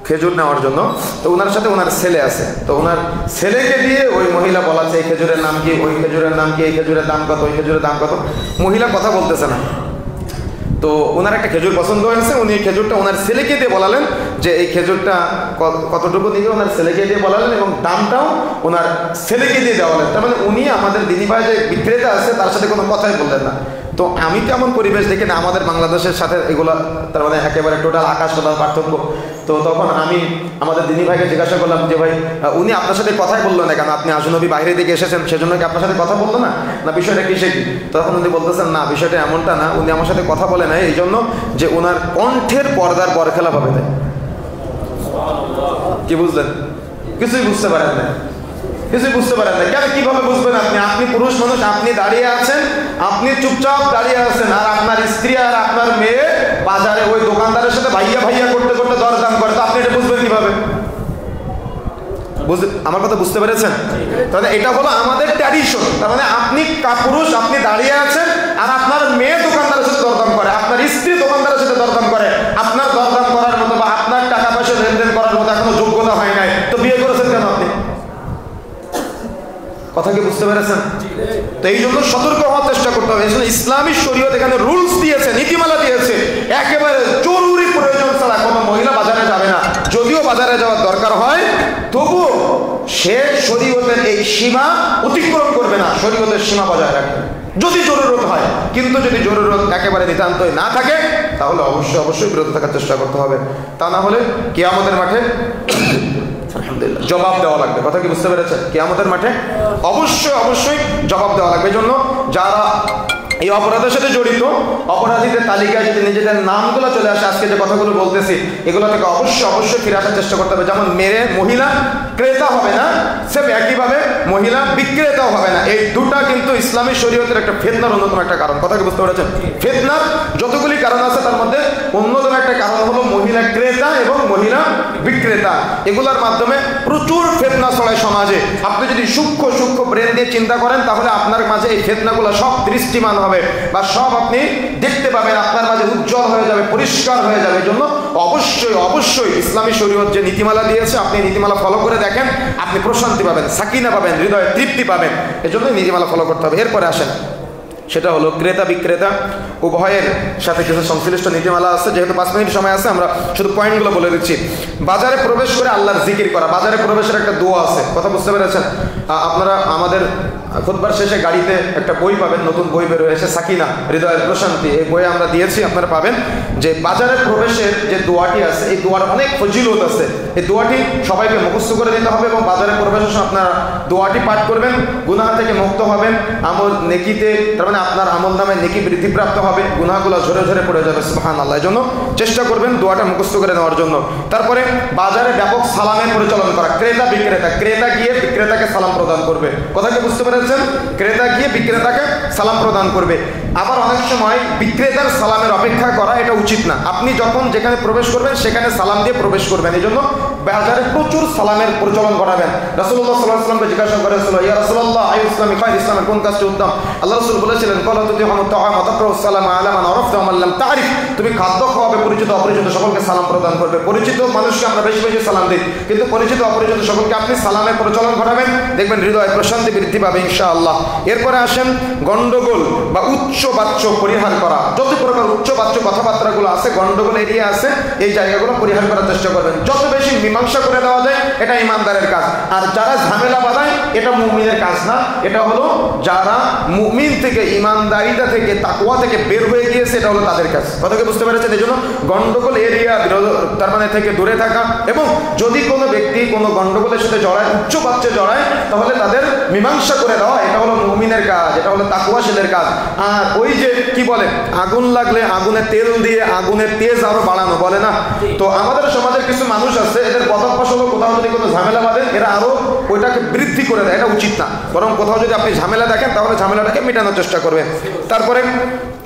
খেজুর নেওয়ার জন্য। তো ওনার সাথে ওনার ছেলে আছে, তো ওনার ছেলেকে দিয়ে ওই মহিলা বলাচ্ছে এই খেজুরের নাম কি, ওই খেজুরের নাম কি, এই খেজুরের দাম কত, ওই খেজুরের দাম কত। মহিলা কথা বলতেছে না। তো ওনার একটা খেজুর পছন্দ হয়েছে, উনি এই খেজুরটা ওনার ছেলেকে দিয়ে বলালেন যে এই খেজুরটা কতটুকু দিকে, ওনার ছেলেকে দিয়ে বলালেন এবং দামটাও ওনার ছেলেকে দিয়ে দেওয়ালেন। তার মানে উনি আমাদের দিদিভাই যে বিক্রেতা আছে তার সাথে কোনো কথাই বললেন না। তো আমি তো এমন পরিবেশ দেখি না, আমাদের বাংলাদেশের সাথে এগুলো তার মানে একেবারে টোটাল আকাশ পাতাল পার্থক্য। তো তখন আমি আমাদের দিনী ভাইকে জিজ্ঞাসা করলাম যে ভাই উনি আপনার সাথে কথাই বললো না কেন, আপনি আজনবী বাইরে দিকে এসেছেন সেজন্য কি আপনার সাথে কথা বললো না, না বিষয়টা কিসে কি? তখন উনি বলতেছেন না বিষয়টা এমনটা না, উনি আমার সাথে কথা বলে নাই এই জন্য যে ওনার কণ্ঠের পর্দার বরখেলাপ হবে তাই। কি বুঝলেন? কিছুই বুঝতে পারেন না, কিছুই বুঝতে পারেন না। কেন কিভাবে বুঝবেন? আপনি পুরুষ মানুষ, আপনি দাঁড়িয়ে আছেন, আপনি চুপচাপ দাঁড়িয়ে আছেন, আর আপনার স্ত্রী আর আপনার মেয়ে বাজারে ওই দোকানদারের সাথে ভাইয়া ভাইয়া করতে করতে দরদাম করে, তো আপনি এটা বুঝবেন কিভাবে? আমার কথা বুঝতে পেরেছেন? তাহলে এটা হলো আমাদের ট্র্যাডিশন। তার মানে আপনি পুরুষ, আপনি দাঁড়িয়ে আছেন আর আপনার মেয়ে দোকানদারের সাথে দরদাম করে, আপনার স্ত্রী দোকানদারের সাথে দরদাম করে। আপনার দরদাম করার মতো বা আপনার টাকা পয়সা লেনদেন করার মতো এখনো যোগ্যতা হয় নাই, তো বিয়ে করেছেন কেন আপনি? কথা কি বুঝতে পেরেছেন? তো এই জন্য সতর্ক হওয়ার চেষ্টা করতে হবে। ইসলামী শরীয়ত এখানে রুলস দিয়েছে, নীতিমালা দিয়েছে, একেবারে জরুরি প্রয়োজন ছাড়া কোনো মহিলা বাজারে যাবে না। যদিও বাজারে যাওয়ার দরকার হয় তবু সে শরীয়তের এই সীমা অতিক্রম করবে না, শরীয়তের সীমা বজায় রাখবে যদি জরুরত হয়। কিন্তু যদি জরুরত একেবারে নিতান্তই না থাকে তাহলে অবশ্যই বিরত থাকার চেষ্টা করতে হবে। তা না হলে কিয়ামতের মাঠে আলহামদুলিল্লাহ জবাব দেওয়া লাগবে। কথা কি বুঝতে পেরেছেন? কিয়ামতের মাঠে অবশ্যই জবাব দেওয়া লাগবে। এই জন্য যারা এই অপরাধের সাথে জড়িত, অপরাধীদের তালিকায় যদি নিজেদের নামগুলো চলে আসে, আজকে যে কথাগুলো বলতেছি এগুলো থেকে অবশ্যই ফিরে আসার চেষ্টা করতে হবে। যেমন মহিলা ক্রেতা হবে না, সেম একইভাবে মহিলা বিক্রেতাও হবে না। এই দুটা কিন্তু ইসলামী শরীয়তের একটা ফিতনার অন্যতম একটা কারণ। কথা কি বুঝতে পেরেছেন? ফিতনার যতগুলি কারণ আছে তার মধ্যে অন্যতম একটা কারণ হলো মহিলা ক্রেতা এবং মহিলা বিক্রেতা। এগুলোর মাধ্যমে প্রচুর ফিতনা ছড়ায় সমাজে। আপনি যদি সূক্ষ্ম ব্রেন দিয়ে চিন্তা করেন তাহলে আপনার মাঝে এই ফিতনাগুলো সব দৃষ্টিমান হবে বা সব আপনি দেখতে পাবেন, আপনার মাঝে উজ্জ্বল হয়ে যাবে, পরিষ্কার হয়ে যাবে। এই জন্য অবশ্যই ইসলামী শরীয়ত যে নীতিমালা দিয়েছে আপনি নীতিমালা ফলো করে দেখেন, আপনি প্রশান্তি পাবেন, সাকিনা পাবেন, হৃদয়ে তৃপ্তি পাবেন। এজন্য নীতিমালা ফলো করতে হবে। এরপরে আসেন, সেটা হলো ক্রেতা বিক্রেতা উভয়ের সাথে কিছু সংশ্লিষ্ট নীতিমালা আছে। যেহেতু 5 মিনিট সময় আছে, আমরা শুধু পয়েন্টগুলো বলে দিচ্ছি। বাজারে প্রবেশ করে আল্লাহর জিকির করা, বাজারে প্রবেশের একটা দোয়া আছে, কথা বুঝতে পেরেছেন? আপনারা আমাদের খুতবার শেষে গাড়িতে একটা বই পাবেন, নতুন বই বের হয়েছে, সাকিনা, হৃদয়ের প্রশান্তি, এই বই আমরা দিয়েছি, আপনারা পাবেন। যে বাজারে প্রবেশের যে দোয়াটি আছে, এই দোয়ার অনেক ফজিলত আছে। এই দোয়াটি সবাইকে মুখস্থ করে দিতে হবে এবং বাজারে প্রবেশের সময় আপনারা দোয়াটি পাঠ করবেন, গুনাহ থেকে মুক্ত হবেন, আমল নেকিতে, তার মানে আপনার আমল নামে নেকি বৃদ্ধিপ্রাপ্ত হবে, গুনাহগুলো ঝরে ঝরে পড়ে যাবে। সুবহানাল্লাহ। এই জন্য চেষ্টা করবেন দোয়াটা মুখস্থ করে নেওয়ার জন্য। তারপরে বাজারে ব্যাপক সালামের পরিচালন করা, ক্রেতা বিক্রেতা, ক্রেতা গিয়ে বিক্রেতাকে সালাম প্রদান করবে, কথা কি বুঝতে পেরেছেন? ক্রেতা গিয়ে বিক্রেতাকে সালাম প্রদান করবে। আবার অনেক সময় বিক্রেতার সালামের অপেক্ষা করা এটা উচিত না। আপনি যখন যেখানে প্রবেশ করবেন সেখানে সালাম দিয়ে প্রবেশ করবেন। এই জন্য বাজারে প্রচুর সালামের প্রচলন ঘটাবেন। রাসূলুল্লাহ সাল্লাল্লাহু আলাইহি ওয়াসাল্লামকে জিজ্ঞাসা করেছিল, ইয়া রাসূলুল্লাহ আইয়ু ইসলামি খায়র, ইসলামের কোন কাজটি উত্তম? আল্লাহ রাসূল বলেছিলেন, ক্বালা তুতিউহু তাআম ওয়া তাকরাউ সালামা আলা মান আরাফতা ওয়া মান লাম তা'রিফ। তুমি খাদ্য খাওয়াবে, পরিচিত অপরিচিত সকলকে সালাম প্রদান করবে। পরিচিত মানুষকে আমরা বেশি বেশি সালাম দিই, কিন্তু পরিচিত অপরিচিত সকলকে আপনি সালামের প্রচলন ঘটাবেন, দেখবেন হৃদয় প্রশান্তি বৃদ্ধি পাবে ইনশাআল্লাহ। এরপরে আসেন গন্ডগোল বা উচ্চ বাচ্য পরিহার করা। যত প্রকার উচ্চ বাচ্য কথাবার্তাগুলো আছে, গন্ডগোল এরিয়া আছে, এই জায়গাগুলো পরিহার করার চেষ্টা করবেন। যত বেশি মীমাংসা করে দেওয়া যায় এটা ইমানদারের কাজ। আর যারা ঝামেলা বাঁধায় এটা মুমিনের কাজ না, এটা হলো যারা মুমিন থেকে, ইমানদারিতা থেকে, তাকওয়া থেকে বের হয়ে গিয়েছে, এটা হলো তাদের কাজ। কথাকে বুঝতে পেরেছেন? এই জন্য গন্ডগোল এরিয়া তার মানে থেকে দূরে থাকা, এবং যদি কোনো ব্যক্তি কোনো গন্ডগোলের সাথে জড়ায়, উচ্চ বাচ্চে জড়ায়, তাহলে তাদের মীমাংসা করে দেওয়া, এটা হলো মুমিনের কাজ, এটা হলো তাকওয়াশীলের কাজ। আর ওই যে কি বলে, আগুন লাগলে আগুনে তেল দিয়ে আগুনের তেজ আরো বাড়ানো, বলে না? তো আমাদের সমাজের কিছু মানুষ আছে, এদের বদভ্যাস হলো কোথাও যদি কোনো ঝামেলা বাঁধেন, এরা আরো ওইটাকে বৃদ্ধি করে দেয়। এটা উচিত না, বরং কোথাও যদি আপনি ঝামেলা দেখেন তাহলে ঝামেলাটাকে মেটানোর চেষ্টা করবেন। তারপরে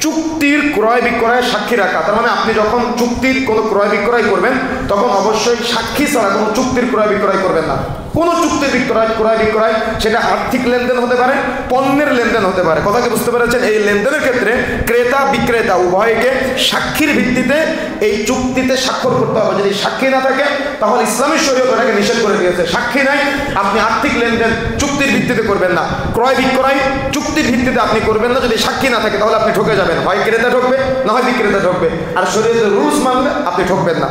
চুক্তির ক্রয় বিক্রয়ে সাক্ষী রাখা, তার মানে আপনি যখন চুক্তির কোনো ক্রয় বিক্রয় করবেন তখন অবশ্যই সাক্ষী ছাড়া কোনো চুক্তির ক্রয় বিক্রয় করবেন না। কোনো চুক্তির ক্রয় বিক্রয়, সেটা আর্থিক লেনদেন হতে পারে, পণ্যের লেনদেন হতে পারে, কথা কি বুঝতে পেরেছেন? এই লেনদেনের ক্ষেত্রে ক্রেতা বিক্রেতা উভয়কে সাক্ষীর ভিত্তিতে এই চুক্তিতে স্বাক্ষর করতে হবে। যদি সাক্ষী না থাকে তাহলে ইসলামী শরীয়ত এটাকে নিষেধ করে দিয়েছে। সাক্ষী নাই, আপনি আর্থিক লেনদেন চুক্তির ভিত্তিতে করবেন না। ক্রয় বিক্রয় চুক্তির ভিত্তিতে আপনি করবেন না। যদি সাক্ষী না থাকে তাহলে আপনি ঠকে যাবেন, হয় ক্রেতা ঠকবে না হয় বিক্রেতা ঠকবে। আর শরীয়তের রুলস মানলে আপনি ঠকবেন না।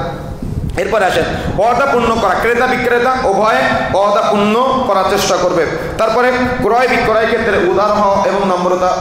এরপরে আসেন ওয়াদা পূর্ণ করা, ক্রেতা বিক্রেতা উভয়ে ওয়াদা পূর্ণ করার চেষ্টা করবে। তারপরে ক্রয় বিক্রয় ক্ষেত্রে উদার হওয়া এবং নম্রতা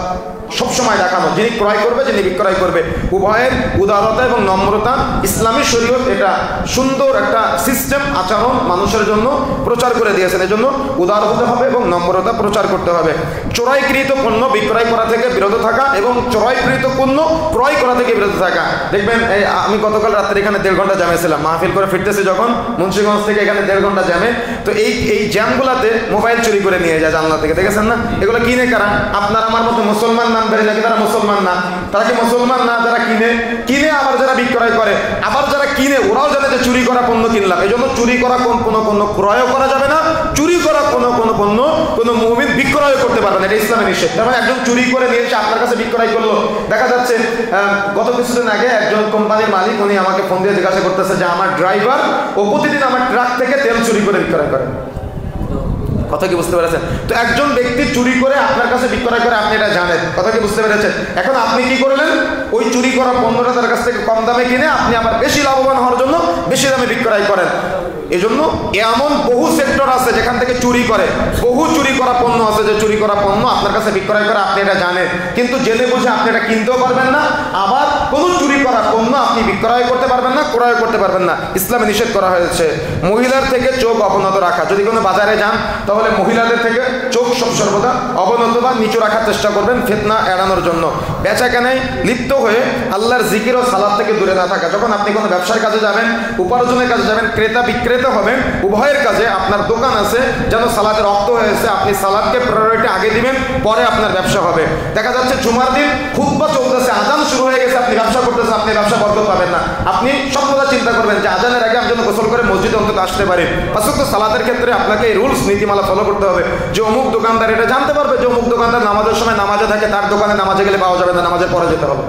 সবসময় দেখানো, যিনি ক্রয় করবে যিনি বিক্রয় করবে, উভয়ের উদারতা এবং নম্রতা। ইসলামী শরীয়ত এটা সুন্দর একটা সিস্টেম, আচরণ মানুষের জন্য প্রচার করে দিয়েছেন। এই জন্য উদার হতে হবে এবং নম্রতা প্রচার করতে হবে। চোরাইকৃত পণ্য বিক্রয় করা থেকে বিরত থাকা এবং চোরাইকৃত পণ্য ক্রয় করা থেকে বিরত থাকা। দেখবেন আমি গতকাল রাত্রে এখানে 1.5 ঘন্টা জ্যামে ছিলাম, মাহফিল করে ফিরতেছি যখন মুন্সিগঞ্জ থেকে এখানে 1.5 ঘন্টা জ্যামে। তো এই জ্যামগুলাতে মোবাইল চুরি করে নিয়ে যায় জানলা থেকে, দেখেছেন না? এগুলো কিনে কারা? আপনার আমার মতো মুসলমান নাম বেড়ে নাকি তারা মুসলমান না? তারা কি মুসলমান না? যারা কিনে আবার যারা বিক্রয় করে, আবার যারা কিনে ওরাও জানে যে চুরি করা পণ্য কিনলাম। এই জন্য চুরি করা কোনো পণ্য ক্রয়ও করা যাবে না, চুরি করা কোনো পণ্য কোনো মুমিন বিক্রয় করতে পারবে না, এটা ইসলামের নিষেধ। তার মানে একজন চুরি করে নিয়ে এসে আপনার কাছে বিক্রয় করলো। দেখা যাচ্ছে গত কিছুদিন আগে একজন কোম্পানির মালিক, উনি আমাকে ফোন দিয়ে জিজ্ঞাসা করতেছে যে আমার ড্রাইভার ও প্রতিদিন আমার ট্রাক থেকে তেল চুরি করে বিক্রয় করে। কথা কি বুঝতে পেরেছেন? তো একজন ব্যক্তি চুরি করে আপনার কাছে বিক্রয় করে, আপনি এটা জানেন, কথা কি বুঝতে পেরেছেন? এখন আপনি কি করলেন? ওই চুরি করা পণ্যটা তার কাছ থেকে কম দামে কিনে আপনি আবার বেশি লাভবান হওয়ার জন্য বেশি দামে বিক্রয় করেন। এই জন্য এমন বহু সেক্টর আছে যেখান থেকে চুরি করে, বহু চুরি করা পণ্য আছে যে চুরি করা পণ্য আপনার কাছে বিক্রয় করে, আপনি এটা জানেন, কিন্তু জেনে বুঝে আপনি এটা কিনতেও পারবেন না। আবার কোনো চুরি করা পণ্য আপনি বিক্রয় করতে পারবেন না, ক্রয় করতে পারবেন না, ইসলামে নিষেধ করা হয়েছে। মহিলার থেকে চোখ অবনত রাখা, যদি কোনো বাজারে যান তাহলে মহিলাদের থেকে চোখ সব সর্বদা অবনত বা নিচু রাখার চেষ্টা করবেন, ফিতনা এড়ানোর জন্য। বেচাকেনায় লিপ্ত হয়ে আল্লাহর জিকির ও সালাত থেকে দূরে না থাকা। যখন আপনি কোনো ব্যবসার কাজে যাবেন, উপার্জনের কাজে যাবেন, ক্রেতা বিক্রেতা হবেন, উভয়ের কাজে আপনার দোকান আছে যেন সালাতের রক্ত হয়েছে, আপনি সালাদকে প্রায়োরিটি আগে দিবেন, পরে আপনার ব্যবসা হবে। দেখা যাচ্ছে জুমার দিন খুতবা চলতেছে, আজান শুরু হয়ে গেছে, আপনি ব্যবসা করতেছেন, আপনি ব্যবসা বরকত পাবেন না। আপনি সব কথা চিন্তা করবেন যে আজানের আগে আমি যেন গোসল করে মসজিদে অন্তত আসতে পারি। অসুস্থ সালাতের ক্ষেত্রে আপনাকে এই রুলস নীতিমালা ফলো করতে হবে। যে অমুক দোকানদার এটা জানতে পারবে যে অমুক দোকানদার নামাজের সময় নামাজে থাকে, তার দোকানে নামাজে গেলে পাওয়া যাবে না, নামাজের পরে যেতে হবে।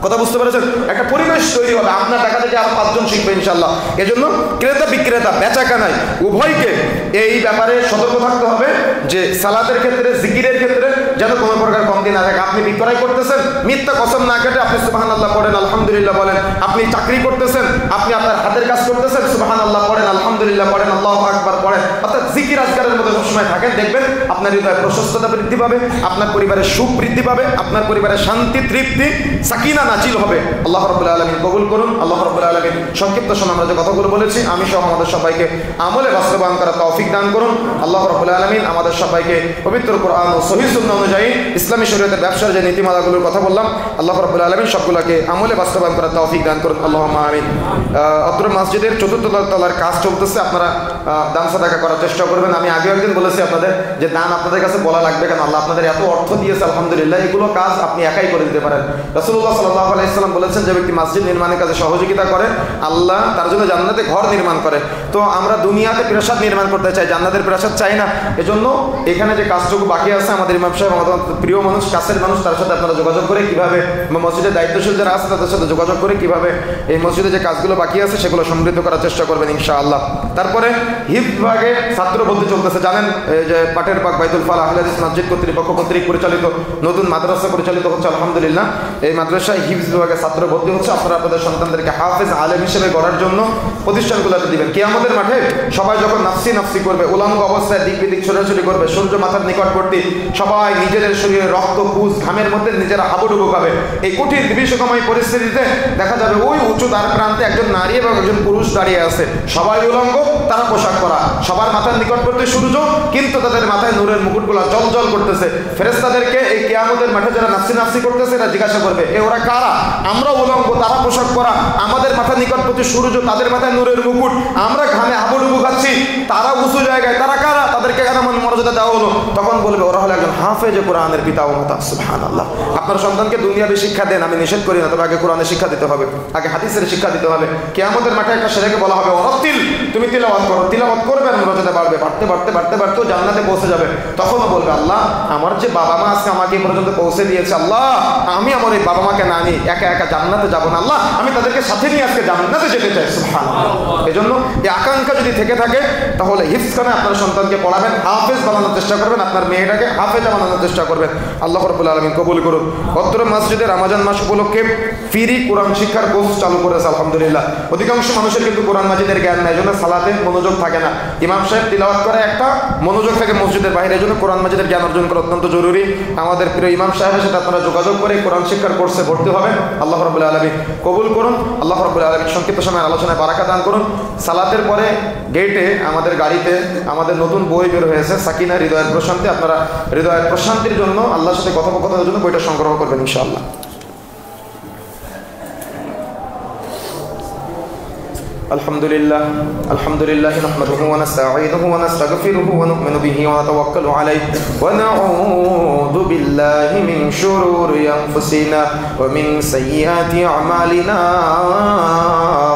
কথা বুঝতে পেরেছেন? একটা পরিবেশ তৈরি হবে, আপনার টাকা থেকে আরো 5 জন শিখবে ইনশাল্লাহ। এজন্য ক্রেতা বিক্রেতা বেচাকেনায় উভয়কে এই ব্যাপারে সতর্ক থাকতে হবে যে সালাতের ক্ষেত্রে, জিকিরের ক্ষেত্রে যেন কোনো প্রকার কমতি না থাকে। আপনি বিক্রয় করতেছেন, মিথ্যা কসম না কেটে আপনি সুবহানাল্লাহ পড়েন, আলহামদুলিল্লাহ বলেন। আপনি চাকরি করতেছেন, আপনি আপনার হাতের কাজ করতেছেন, সুবহানাল্লাহ পড়েন, আলহামদুলিল্লাহ পড়েন, আল্লাহু আকবার পড়েন। অর্থাৎ জিকির আজকারের মধ্যে সবসময় থাকেন, দেখবেন আপনার হৃদয়ে প্রশস্ততা বৃদ্ধি পাবে, আপনার পরিবারের সুখ বৃদ্ধি পাবে, আপনার পরিবারের শান্তি, তৃপ্তি, সাকিনা নাজিল হবে। আল্লাহ রাব্বুল আলামিন কবুল করুন। আল্লাহ রাব্বুল আলামিন সংক্ষিপ্ত সময় আমরা যে কথাগুলো বলেছি আমি সহ আমাদের সবাইকে আমলে বাস্তবায়ন করার তৌফিক দান করুন। আল্লাহ রাব্বুল আলামিন আমাদের সবাইকে পবিত্র কোরআন ও সহিহ সুন্নাহ অনুযায়ী ইসলামী শরীয়তের ব্যবসার যে নীতিমালাগুলোর কথা বললাম, আল্লাহ রাব্বুল আলামিন সবগুলোকে আমলে বাস্তবায়ন করার তৌফিক দান করুন। আল্লাহুম্মা আমিন। অত্র মসজিদের চতুর্থ তলার কাজ চলতেছে, আপনারা দান সাদাকা করার চেষ্টা করবেন। আমি আগেও একদিন বলেছি আপনাদের যে দান আপনাদের কাছে বলা লাগবে কেন, আল্লাহ আপনাদের এত অর্থ দিয়েছে, আলহামদুলিল্লাহ। এগুলো কাজ আপনি একাই করে দিতে পারেন। রাসূলুল্লাহ সাল্লাল্লাহু আলাইহি ওয়াসাল্লাম বলেছেন যে ব্যক্তি মসজিদ নির্মাণের কাজে সহযোগিতা করে, আল্লাহ তার জন্য জান্নাতে ঘর নির্মাণ করে। তো আমরা দুনিয়াতে প্রাসাদ নির্মাণ করতে চাই, জান্নাতের প্রাসাদ চাই না। এজন্য এখানে যে কাজটুকু বাকি আছে, আমাদের ইমাম সাহেব, আমাদের প্রিয় মানুষ, কাছের মানুষ, তার সাথে আপনারা যোগাযোগ করে কিভাবে, মসজিদের দায়িত্বশীল যারা আছে তাদের সাথে যোগাযোগ করে কিভাবে এই মসজিদে যে কাজগুলো বাকি আছে সেগুলো সমৃদ্ধ করার চেষ্টা করবেন ইনশাআল্লাহ। তারপরে হিফজ বিভাগে ছাত্র ভর্তি চলতেছে, জানেন এই যে পাটের বাগ বাইতুল ফালাহ আহলে হাদিস মসজিদ কর্তৃপক্ষ কর্তৃক পরিচালিত নতুন মাদ্রাসা পরিচালিত হচ্ছে, আলহামদুলিল্লাহ। এই মাদ্রাসায় হিফজ বিভাগে ছাত্র ভর্তি হচ্ছে। আপনারা আপনাদের সন্তানদেরকে হাফেজ আলেম হিসেবে গড়ার জন্য প্রতিষ্ঠানগুলোতে দিবেন। কিয়ামতের মাঠে সবাই যখন নাফসি নাফসি করবে, উলঙ্গ অবস্থায় দিক বিদিক ছোটাছুটি করবে, সূর্য মাথার নিকটবর্তী, সবাই নিজেদের শরীরে রক্ত, পুজ, ঘামের মধ্যে নিজেরা হাবুডুবু খাবে। এই কঠিন বিভীষিকাময় পরিস্থিতিতে দেখা যাবে ওই উঁচু দ্বার প্রান্তে একজন নারী এবং একজন পুরুষ দাঁড়িয়ে আছে, সবাই উলঙ্গ, তারা পোশাক পরা, সবার মাথার নিকটবর্তী সূর্য, কিন্তু তাদের মাথায় নূরের মুকুটগুলো জল জল করতেছে। ফেরেশতাদেরকে এই কিয়ামতের মাঠে যারা নাফসি নাফসি করতেছে এরা জিজ্ঞাসা করবে, এ ওরা কারা? আমরা উলঙ্গ, তারা পোশাক পরা, আমাদের মাথার নিকটবর্তী সূর্য, তাদের মাথায় নূরের মুকুট, আমরা ঘামে হাবুডুবু খাচ্ছি, তারা উঁচু জায়গায়, তারা কারা? তাদেরকে কেন মর্যাদা দেওয়া হলো? তখন বলবে ওরা হলো একজন হাফেজে কোরআনের পিতা ও মাতা। সুবহানাল্লাহ। আপনার সন্তানকে দুনিয়াবি শিক্ষা দেন, আমি নিষেধ করি না, তবে আগে কোরআনের শিক্ষা দিতে হবে, আগে হাদিসের শিক্ষা দিতে হবে। কিয়ামতের মাঠে একটা ছেলেকে বলা হবে ওরাতিল, তুমি তিলাওয়াত করো, তিলাওয়াত করবেন, মর্যাদা বাড়বে, বাড়তে বাড়তে বাড়তে বাড়তেও জান্নাতে পৌঁছে যাবে। তখনও বলবে আল্লাহ, আমার যে বাবা মা আজকে আমাকে এই পর্যন্ত পৌঁছে দিয়েছে, আল্লাহ আমি আমার এই বাবা মাকে না নিয়ে একা একা জান্নাতে যাবো না, আল্লাহ আমি তাদেরকে সাথে নিয়ে আজকে জান্নাতে যেতে চাই। সুবহানাল্লাহ। এজন্য এই আকাঙ্ক্ষা যদি থেকে থাকে তাহলে হিফজখানে আপনার সন্তানকে পড়াবেন, হাফেজ বানানোর চেষ্টা করবেন, আপনার মেয়েটাকে হাফেজা বানানোর চেষ্টা করবেন। আল্লাহ রাব্বুল আলামিন কবুল করুন। অত্র মসজিদে রমজান মাস উপলক্ষে ফ্রি কোরআন শিক্ষার কোর্স চালু করেছে, আলহামদুলিল্লাহ। অধিকাংশ মানুষের কিন্তু কোরআন মাজিদের জ্ঞান নেই, এজন্য সালাতে মনোযোগ থাকে না। ইমাম সাহেব তিলাওয়াত করে একটা, মনোযোগ থাকে মসজিদের বাইরে, এজন্য কোরআন মাজিদের জ্ঞান অর্জন করা অত্যন্ত জরুরি। আমাদের প্রিয় ইমাম সাহেবের সাথে আপনারা যোগাযোগ করে কোরআন শিক্ষার কোর্সে ভর্তি হবেন। আল্লাহ রাব্বুল আলামিন কবুল করুন। আল্লাহ রাব্বুল আলামিন সংক্ষিপ্ত সময়ের আলোচনায় বারাকা দান করুন। সালাতের পরে গেটে আমাদের গাড়িতে আমাদের নতুন বই বের হয়েছে, সাকিনা হৃদয়ের প্রশান্তি। আপনারা হৃদয়ের প্রশান্তির জন্য, আল্লাহর সাথে কথোপকথনের জন্য বইটা সংগ্রহ করবেন ইনশাআল্লাহ। আলহামদুলিল্লাহ আলহামদুলিল্লাহ নাহমাদুহু ওয়া নাস্তাঈনুহু ওয়া নাস্তাগফিরুহু ওয়া নু'মিনু বিহি ওয়া নাতাওয়াক্কালু আলাইহি ওয়া নাউযু বিল্লাহি মিন শুরুরি আনফুসিনা ওয়া মিন সাইয়্যাতি আমালিনা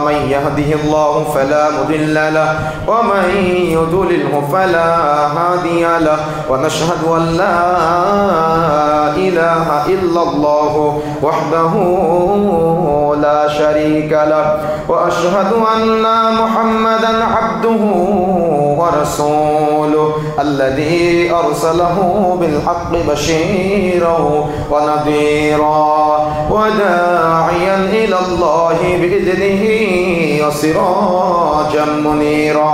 মান ইয়াহদিহিল্লাহু ফালা মুদিল্লা লাহু ওয়া মান ইউদ্লিলহু ফালা হাদিয়া লাহু ওয়া নাশহাদু আন লা ইলাহা ইল্লাল্লাহু ওয়াহদাহু লা শারীকা লাহু ওয়া আশহাদু আন্না মুহাম্মাদান আবদুহু ওয়া রাসূলুহু আল্লাযী আরসালাহু বিল হাক্কি বাশীরান ওয়া নাযীরান ওয়া দাঈয়ান ইলাল্লাহি বিইذনিহি ওয়া সিরাজাম মুনীরা।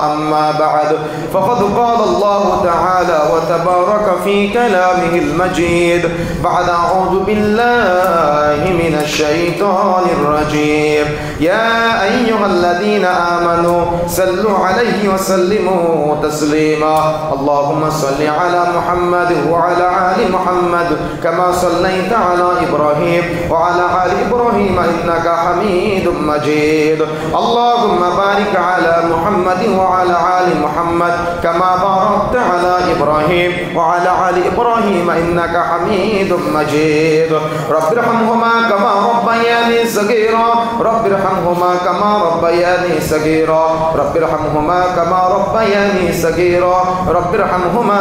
আম্মা বা'দ ফাকাদ ক্বালা আল্লাহু তাআলা ওয়া তাবারাকা ফী কালামিহিল মাজিদ বা'দা আউযু বিল্লাহি মিনাশ শাইতানির রাজীম। ইয়া আইয়ুহাল্লাযীনা আমানু সাল্লু আলাইহি ওয়া সাল্লিমু তাসলিমা। আল্লাহুম্মা সাল্লি আলা মুহাম্মাদ ওয়া আলা আলি মুহাম্মাদ কামা সাল্লাইতা আলা ইব্রাহিম ওয়া আলা আলি ইব্রাহিম ইন্নাকা হামিদুম মাজিদ। আল্লাহুম্মা বারিক আলা মুহাম্মাদ ওয়া আলা আলি মুহাম্মাদ কামা বারাকতা আলা ইব্রাহিম ওয়া আলা আলি ইব্রাহিম ইন্নাকা হামিদুম মাজিদ। রাব্বিরহামহুমা কামা রাব্বায়ানি সাগীরা রাব্বিরহামহুমা কামা ربياني صغيرا رب ارحمهما كما ربياني صغيرا رب ارحمهما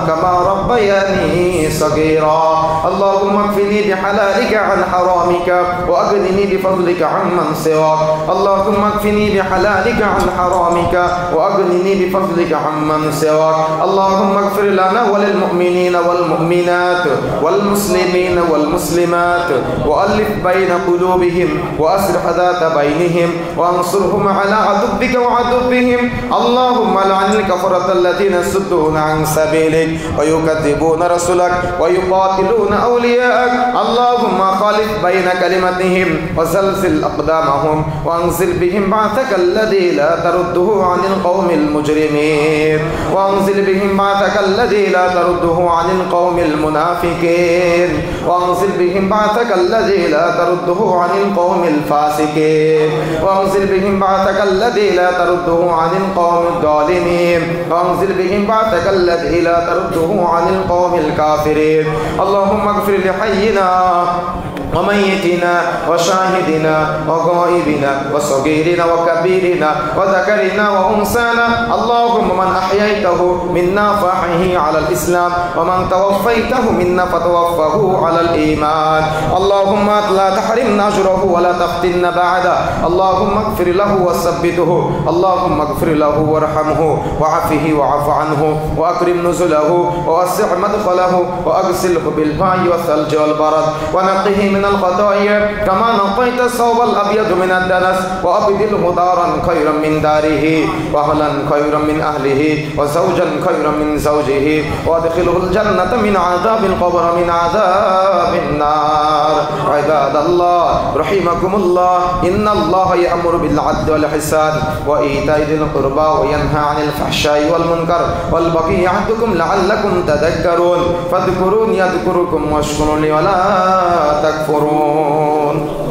كما ربياني صغيرا اللهم اكفني بحلالك عن حرامك وأغنني بفضلك عمن سواك اللهم اكفني بحلالك عن حرامك وأغنني بفضلك عمن سواك اللهم اغفر لنا وللمؤمنين والمؤمنات والمسلمين والمسلمات وألف بين قلوبهم وأصلح ذات بينهم وانصرهم على عدوك وعدوهم اللهم لعن الكفرة الذين يصدون عن سبيلك ويكذبون رسلك ويقاتلون أولياءك اللهم خالف بين كلمتهم وزلزل أقدامهم وانزل بهم بعثك الذي لا ترده عن القوم المجرمين وانزل بهم بعثك الذي لا ترده عن القوم المنافقين وانزل بهم بعثك الذي لا ترده عن القوم الفاسقين وانزل بهم بعثك الذي لا ترده عن القوم الظالمين وانزل بهم بعثك الذي لا ترده عن القوم الكافرين اللهم اغفر لحينا وميتنا وشاهدنا وغائبنا وصغيرنا وكبيرنا وذكرنا وأنثانا اللهم من أحييته منا فأحيه على الإسلام ومن توفيته منا فتوفه على الإيمان اللهم لا تحرمنا أجره ولا تفتنا بعده اللهم اغفر له وثبته اللهم اغفر له وارحمه وعافه وعف عنه وأكرم نزله ووسع مدخله وأغسله بالماء والثلج والبرد ونقه من الخطايا كما نقيت الثوب الأبيض من الدنس وأبدله دارا خيرا من داره وأهلا خيرا من أهله وزوجا خيرا من زوجه وادخله الجنة من عذاب القبر من عذاب النار عباد الله رحمكم الله إن الله يأمر بالعدل والإحسان وإيتاء ذي القربى وينهى عن الفحشاء والمنكر والبغي يعظكم لعلكم تذكرون فاذكروني أذكركم واشكروا لي ولا تكفرون